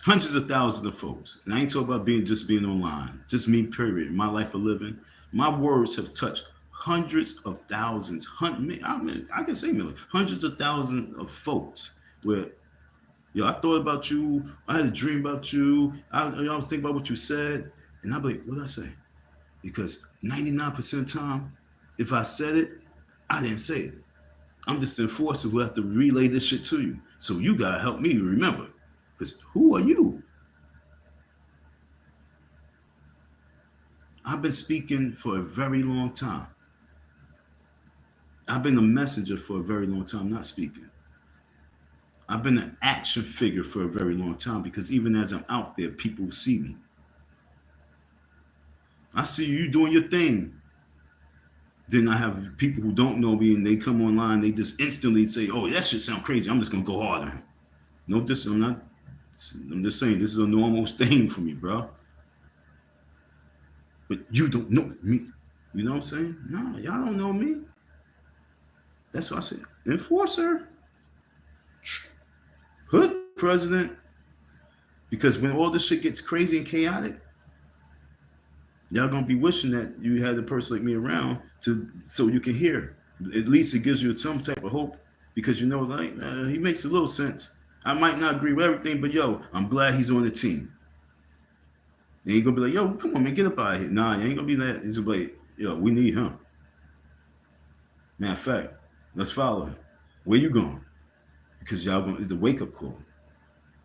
hundreds of thousands of folks. And I ain't talking about being online, just me, period. My life of living. My words have touched hundreds of thousands, I can say millions, hundreds of thousands of folks where, yo, I thought about you, I had a dream about you, I was thinking about what you said, and I'll be like, what did I say? Because 99% of the time, if I said it, I didn't say it. I'm just the enforcer who have to relay this shit to you. So you gotta help me remember. Because who are you? I've been speaking for a very long time. I've been a messenger for a very long time, not speaking. I've been an action figure for a very long time because even as I'm out there, people see me. I see you doing your thing. Then I have people who don't know me and they come online, they just instantly say, oh, that shit sound crazy. I'm just gonna go hard on him. No, I'm just saying this is a normal thing for me, bro. But you don't know me. You know what I'm saying? No, y'all don't know me. That's what I said. Enforcer. Hood president. Because when all this shit gets crazy and chaotic, y'all gonna be wishing that you had a person like me around so you can hear. At least it gives you some type of hope because you know, like, he makes a little sense. I might not agree with everything, but yo, I'm glad he's on the team. And he gonna be like, yo, come on, man, get up out of here. Nah, you ain't gonna be that. He's gonna be like, yo, we need him. Matter of fact, let's follow him. Where you going? Because y'all gonna the wake up call.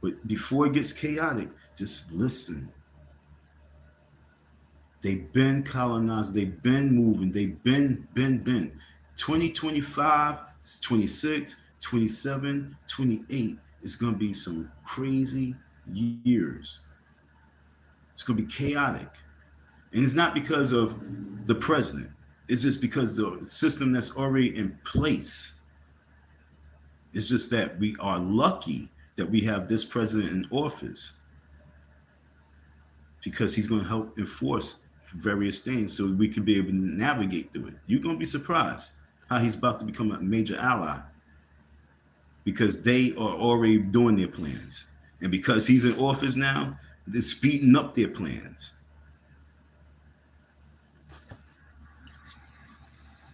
But before it gets chaotic, just listen. They've been colonized, they've been moving, they've been. 2025, 26, 27, 28 is gonna be some crazy years. It's gonna be chaotic. And it's not because of the president. It's just because the system that's already in place. It's just that we are lucky that we have this president in office because he's going to help enforce various things so we can be able to navigate through it. You're going to be surprised how he's about to become a major ally because they are already doing their plans. And because he's in office now, they're speeding up their plans.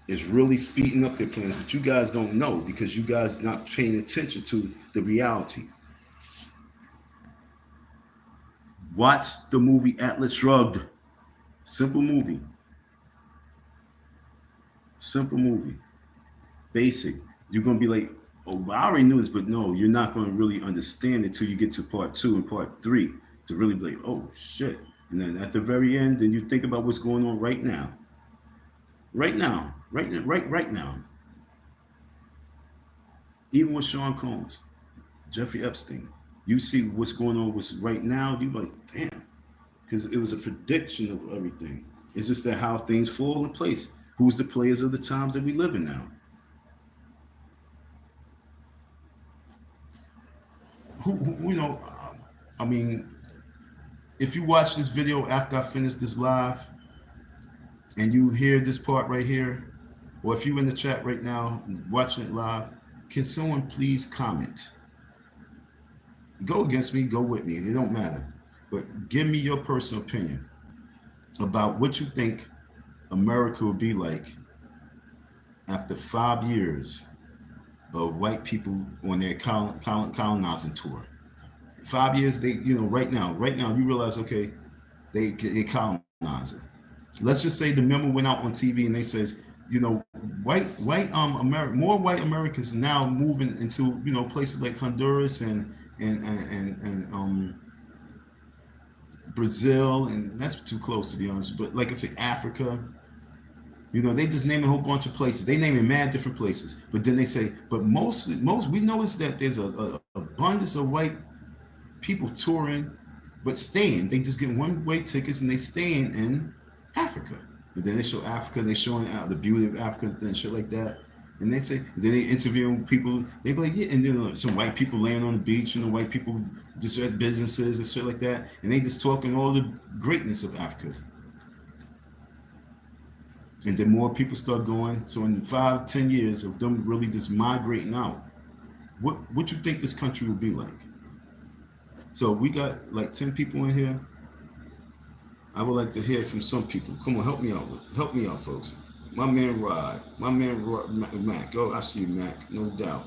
Is really speeding up their plans, but you guys don't know because you guys not paying attention to the reality. Watch the movie Atlas Shrugged. Simple movie. Simple movie. Basic. You're gonna be like, oh, I already knew this, but no, you're not gonna really understand it until you get to part 2 and part 3 to really be like, oh shit. And then at the very end, then you think about what's going on right now. Right now. Right now. Even with Sean Combs, Jeffrey Epstein, you see what's going on with right now, you like, damn. Because it was a prediction of everything. It's just that how things fall in place. Who's the players of the times that we live in now? You know, I mean, if you watch this video after I finish this live and you hear this part right here, or if you're in the chat right now watching it live, can someone please comment? Go against me, go with me, it don't matter. But give me your personal opinion about what you think America will be like after 5 years of white people on their colonizing tour. 5 years, they, you know, right now, you realize, okay, they colonize it. Let's just say the memo went out on TV and they says, you know, more white Americans now moving into, you know, places like Honduras and Brazil, and that's too close to be honest. But like I say, Africa, you know, they just name a whole bunch of places. They name it mad different places, but then they say, but most we notice that there's a abundance of white people touring, but staying. They just get one-way tickets and they staying in Africa. But then they show Africa, they showing out the beauty of Africa and shit like that. And they say, then they interviewing people. They be like, yeah, and then some white people laying on the beach, you know, white people just at businesses and shit like that, and they just talking all the greatness of Africa. And then more people start going. So in 5, 10 years of them really just migrating out, what you think this country will be like? So we got like 10 people in here. I would like to hear from some people. Come on, help me out, folks. My man Rod, Mac. Oh, I see you, Mac, no doubt.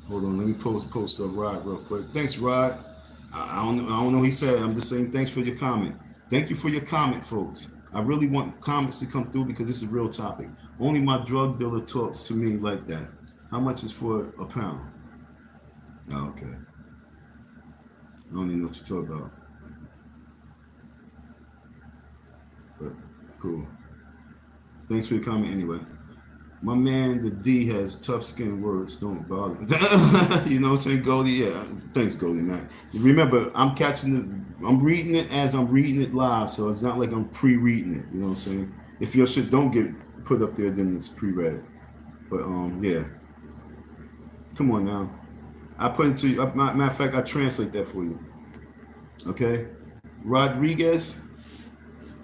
Hold on, let me post up Rod real quick. Thanks, Rod. I don't know. He said. I'm just saying thanks for your comment. Thank you for your comment, folks. I really want comments to come through because this is a real topic. Only my drug dealer talks to me like that. How much is for a pound? Oh, okay. I don't even know what you're talking about. But cool. Thanks for your comment anyway. My man, the D has tough skin words. Don't bother. You know what I'm saying, Goldie? Yeah. Thanks, Goldie, man. Remember, I'm reading it as I'm reading it live, so it's not like I'm pre-reading it. You know what I'm saying? If your shit don't get put up there, then it's pre-read. But yeah. Come on now. I put it to you. Matter of fact, I translate that for you. Okay? Rodriguez.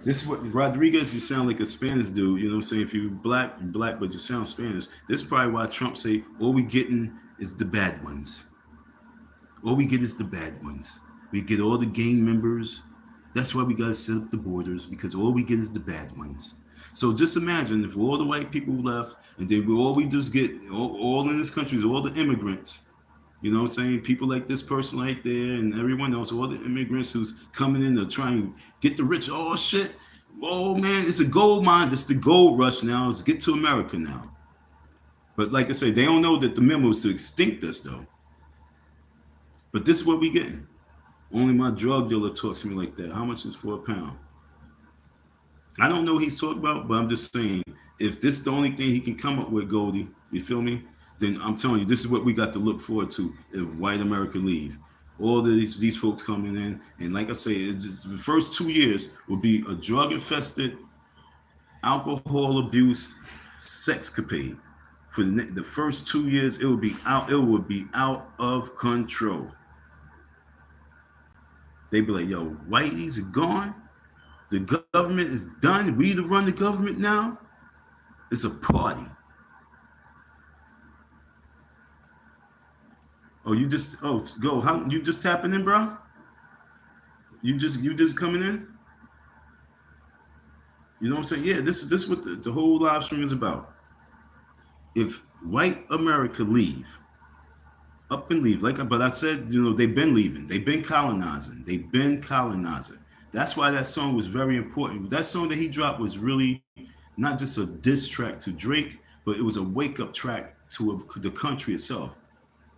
This is what Rodriguez, you sound like a Spanish dude. You know what I'm saying? If you're black, but you sound Spanish. This is probably why Trump say, all we getting is the bad ones. All we get is the bad ones. We get all the gang members. That's why we got to set up the borders, because all we get is the bad ones. So just imagine if all the white people left and then all we just get, all in this country is all the immigrants. You know what I'm saying? People like this person right there and everyone else, all the immigrants who's coming in to try and get the rich. Oh, shit. Oh, man, it's a gold mine. It's the gold rush now. Let's get to America now. But like I say, they don't know that the memo is to extinct us, though. But this is what we getting. Only my drug dealer talks to me like that. How much is for a pound? I don't know what he's talking about, but I'm just saying, if this is the only thing he can come up with, Goldie, you feel me? Then I'm telling you, this is what we got to look forward to if white America leave. All these folks coming in, and like I say, the first 2 years will be a drug-infested, alcohol abuse, sexcapade. For the first 2 years, it will be out. It will be out of control. They be like, "Yo, whiteys are gone. The government is done. We to run the government now. It's a party." Oh, go. How you just tapping in, bro? You just coming in? You know what I'm saying? Yeah, this what the whole live stream is about. If white America leave, up and leave, but I said, you know, they've been leaving. They've been colonizing. They've been colonizing. That's why that song was very important. That song that he dropped was really not just a diss track to Drake, but it was a wake up track to the country itself.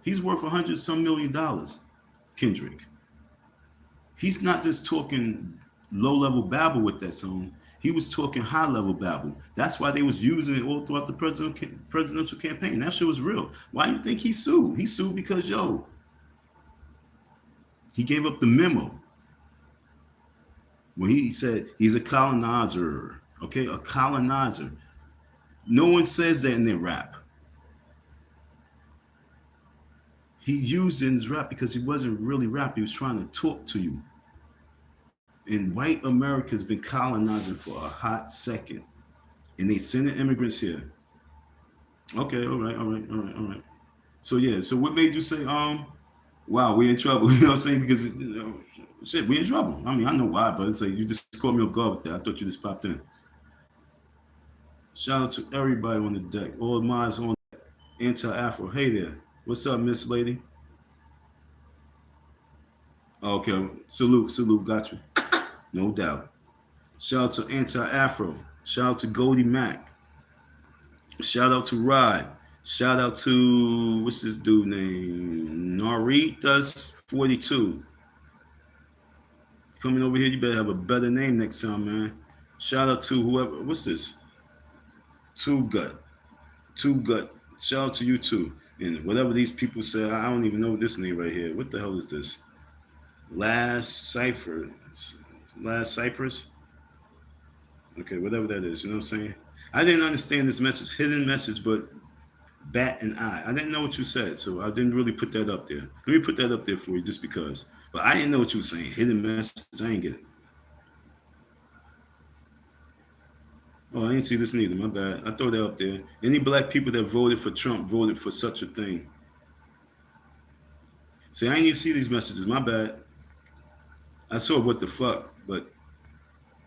He's worth $100 million, Kendrick. He's not just talking low level babble with that song. He was talking high level babble. That's why they was using it all throughout the presidential campaign. That shit was real. Why do you think he sued? He sued because he gave up the memo when he said he's a colonizer. Okay, a colonizer. No one says that in their rap. He used it in his rap because he wasn't really rap. He was trying to talk to you. And white America's been colonizing for a hot second. And they sending immigrants here. Okay, all right. So yeah, so what made you say, wow, we're in trouble? You know what I'm saying? Because shit, we're in trouble. I mean, I know why, but it's like you just caught me off guard with that. I thought you just popped in. Shout out to everybody on the deck. All minds on anti-Afro. Hey there. What's up, Miss Lady? Okay, salute, got you. No doubt. Shout out to Anti-Afro. Shout out to Goldie Mac. Shout out to Rod. Shout out to what's this dude name? Naritas 42. Coming over here, you better have a better name next time, man. Shout out to whoever. What's this? Two Gut. Two Gut. Shout out to you too. And whatever these people say, I don't even know this name right here. What the hell is this? Last Cipher. Last Cypress? Okay, whatever that is. You know what I'm saying? I didn't understand this message. Hidden message, but bat and eye. I didn't know what you said, so I didn't really put that up there. Let me put that up there for you just because. But I didn't know what you were saying. Hidden message. I didn't get it. Oh, I didn't see this neither. My bad. I throw that up there. Any black people that voted for Trump voted for such a thing. See, I didn't even see these messages. My bad. I saw what the fuck, but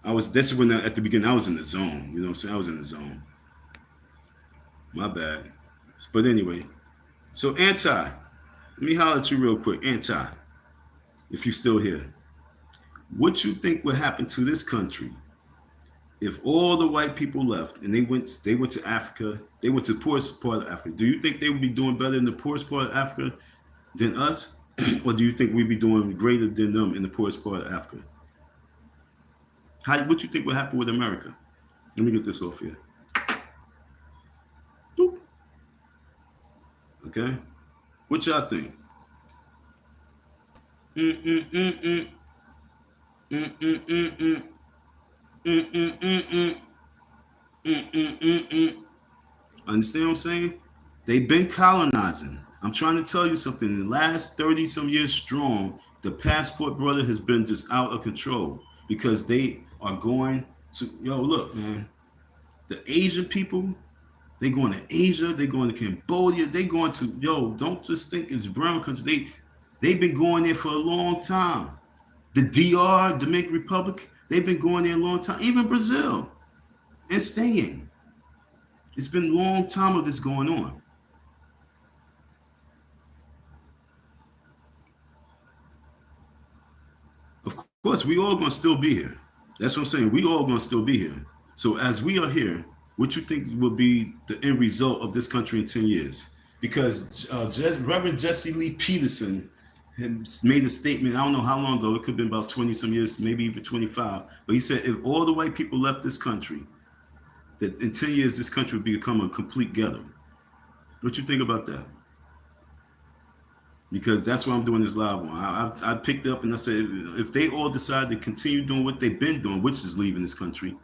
I was. This is when at the beginning I was in the zone. You know what I'm saying? I was in the zone. My bad. But anyway, so Anti, let me holler at you real quick. Anti, if you still here, what you think would happen to this country if all the white people left and they went to Africa, they went to the poorest part of Africa? Do you think they would be doing better in the poorest part of Africa than us? Or do you think we'd be doing greater than them in the poorest part of Africa? What you think would happen with America? Let me get this off here. Boop. Okay? What y'all think? Mm-mm-mm-mm. Mm-mm-mm-mm. Mm-mm-mm-mm. Mm-mm-mm-mm. Understand what I'm saying? They've been colonizing. I'm trying to tell you something. In the last 30 some years strong, the passport brother has been just out of control because they are going to, look, man, the Asian people, they going to Asia, they going to Cambodia, they going to, don't just think it's brown country. They've been going there for a long time. The DR, Dominican Republic, they've been going there a long time. Even Brazil, and staying. It's been a long time of this going on. Of course, we all gonna still be here. That's what I'm saying. We all gonna still be here. So as we are here, what you think will be the end result of this country in 10 years? Because Reverend Jesse Lee Peterson had made a statement, I don't know how long ago, it could have been about 20 some years, maybe even 25, but he said if all the white people left this country, that in 10 years this country would become a complete ghetto. What you think about that? Because that's what I'm doing this live on. I picked up and I said, if they all decide to continue doing what they've been doing, which is leaving this country,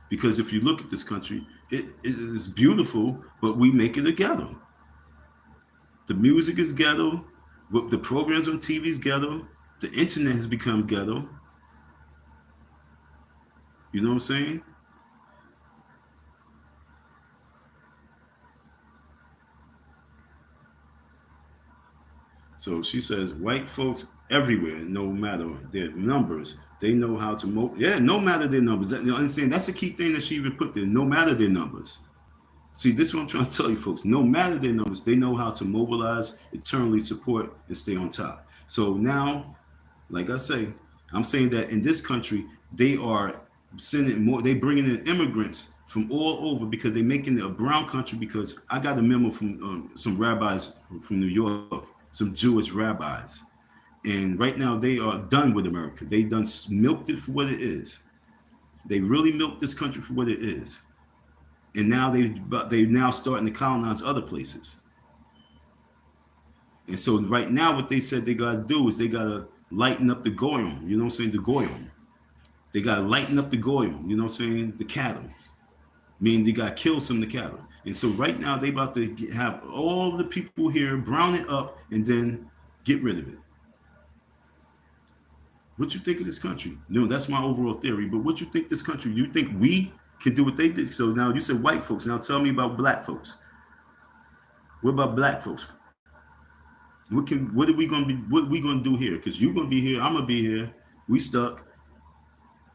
because if you look at this country, it is beautiful, but we make it a ghetto. The music is ghetto. The programs on TV is ghetto. The internet has become ghetto. You know what I'm saying? So she says, white folks everywhere, no matter their numbers, they know how to no matter their numbers. You understand? That's a key thing that she even put there. No matter their numbers. See, this is what I'm trying to tell you, folks. No matter their numbers, they know how to mobilize, eternally support, and stay on top. So now, like I say, I'm saying that in this country, they are sending more. They bringing in immigrants from all over because they're making it a brown country. Because I got a memo from some rabbis from New York, some Jewish rabbis, and right now they are done with America. They done milked it for what it is. They really milked this country for what it is, and now they now starting to colonize other places. And so right now, what they said they gotta do is they gotta lighten up the goyim. You know what I'm saying? The goyim. They gotta lighten up the goyim. You know what I'm saying? The cattle. Meaning they gotta kill some of the cattle. And so right now they about to have all the people here brown it up and then get rid of it. What you think of this country? No, that's my overall theory. But what you think this country? You think we can do what they did? So now you said white folks. Now tell me about black folks. What about black folks? What are we gonna be? What we gonna do here? Because you're gonna be here. I'm gonna be here. We stuck.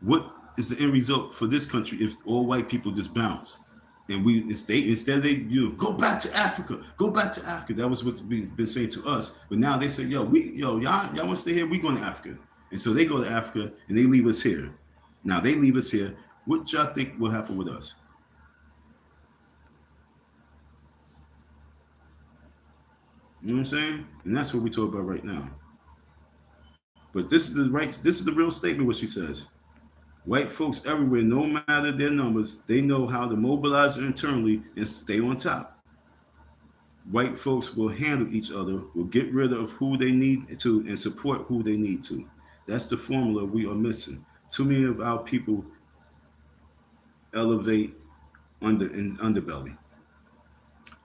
What is the end result for this country if all white people just bounce? And instead they go back to Africa, go back to Africa. That was what we've been saying to us. But now they say, y'all want to stay here? We going to Africa. And so they go to Africa and they leave us here. Now they leave us here. What y'all think will happen with us? You know what I'm saying? And that's what we talk about right now. But this is the right. This is the real statement. What she says. White folks everywhere, no matter their numbers, they know how to mobilize internally and stay on top. White folks will handle each other, will get rid of who they need to, and support who they need to. That's the formula we are missing. Too many of our people elevate in underbelly,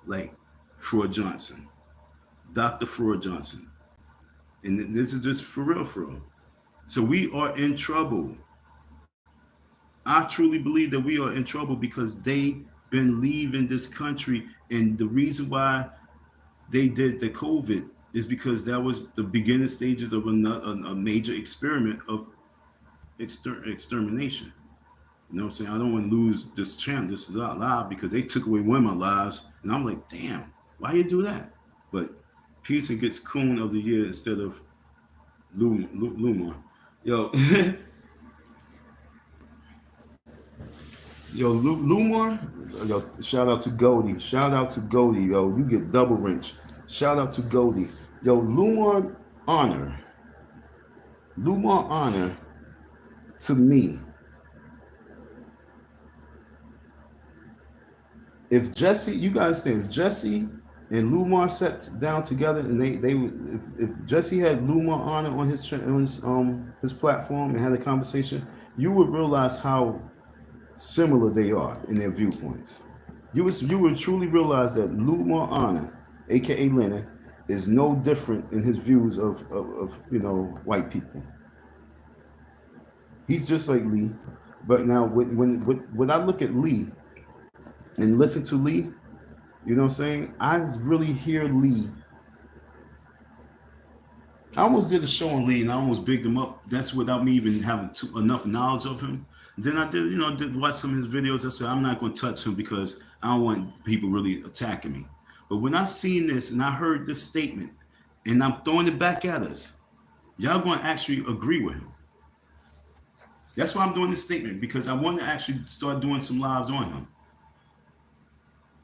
like Freud Johnson, Dr. Freud Johnson. And this is just for real, for real. So we are in trouble. I truly believe that we are in trouble because they been leaving this country, and the reason why they did the COVID is because that was the beginning stages of a major experiment of extermination. You know what I'm saying? I don't want to lose this channel, this live, because they took away one of my lives, and I'm like, damn, why you do that? But Pearson gets Coon of the Year instead of Lumar. Yo, yo, Lumar. Yo, shout out to Goldie. Shout out to Goldie. Yo, you get double wrench. Shout out to Goldie. Yo, honor. Lumar honor to me. If Jesse, you guys think if Jesse and Lumar sat down together and they would, if Jesse had Lumar honor on his platform and had a conversation, you would realize how similar they are in their viewpoints. You would truly realize that Lumar honor, aka Lennon, is no different in his views of white people. He's just like Lee. But now when I look at Lee and listen to Lee, you know what I'm saying? I really hear Lee. I almost did a show on Lee and I almost bigged him up. That's without me even having enough knowledge of him. Then I did watch some of his videos. I said, I'm not going to touch him because I don't want people really attacking me. But when I seen this and I heard this statement and I'm throwing it back at us, y'all going to actually agree with him. That's why I'm doing this statement, because I want to actually start doing some lives on him.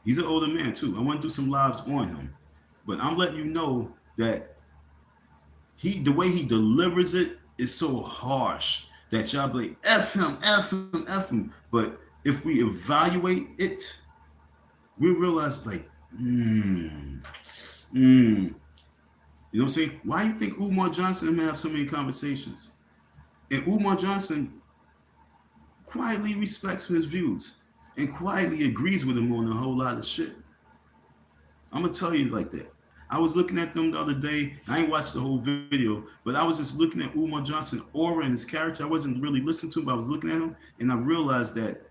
He's an older man too. I want to do some lives on him. But I'm letting you know that the way he delivers it is so harsh that y'all be like, F him, F him, F him. But if we evaluate it, we realize like, you know what I'm saying? Why do you think Umar Johnson and him have so many conversations? And Umar Johnson quietly respects his views and quietly agrees with him on a whole lot of shit. I'm gonna tell you like that. I was looking at them the other day. I ain't watched the whole video, but I was just looking at Umar Johnson aura and his character. I wasn't really listening to him, but I was looking at him, and I realized that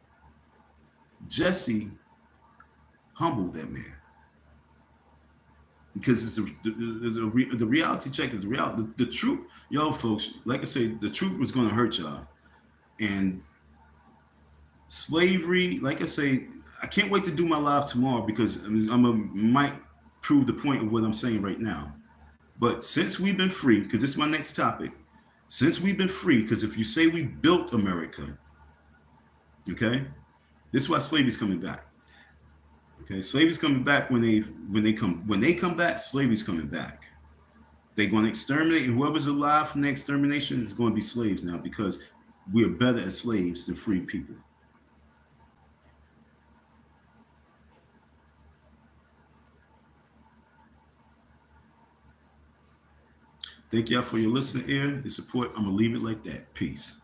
Jesse humbled that man. Because the reality check is the reality. The truth, y'all folks, like I said, the truth was going to hurt y'all. And slavery, like I say, I can't wait to do my live tomorrow because might prove the point of what I'm saying right now. But since we've been free, because this is my next topic, since we've been free, because if you say we built America, okay, this is why slavery's coming back. Okay, slavery's coming back when they come back, slavery's coming back. They're going to exterminate, and whoever's alive from the extermination is going to be slaves now because we're better as slaves than free people. Thank y'all for your listening ear, your support. I'm going to leave it like that. Peace.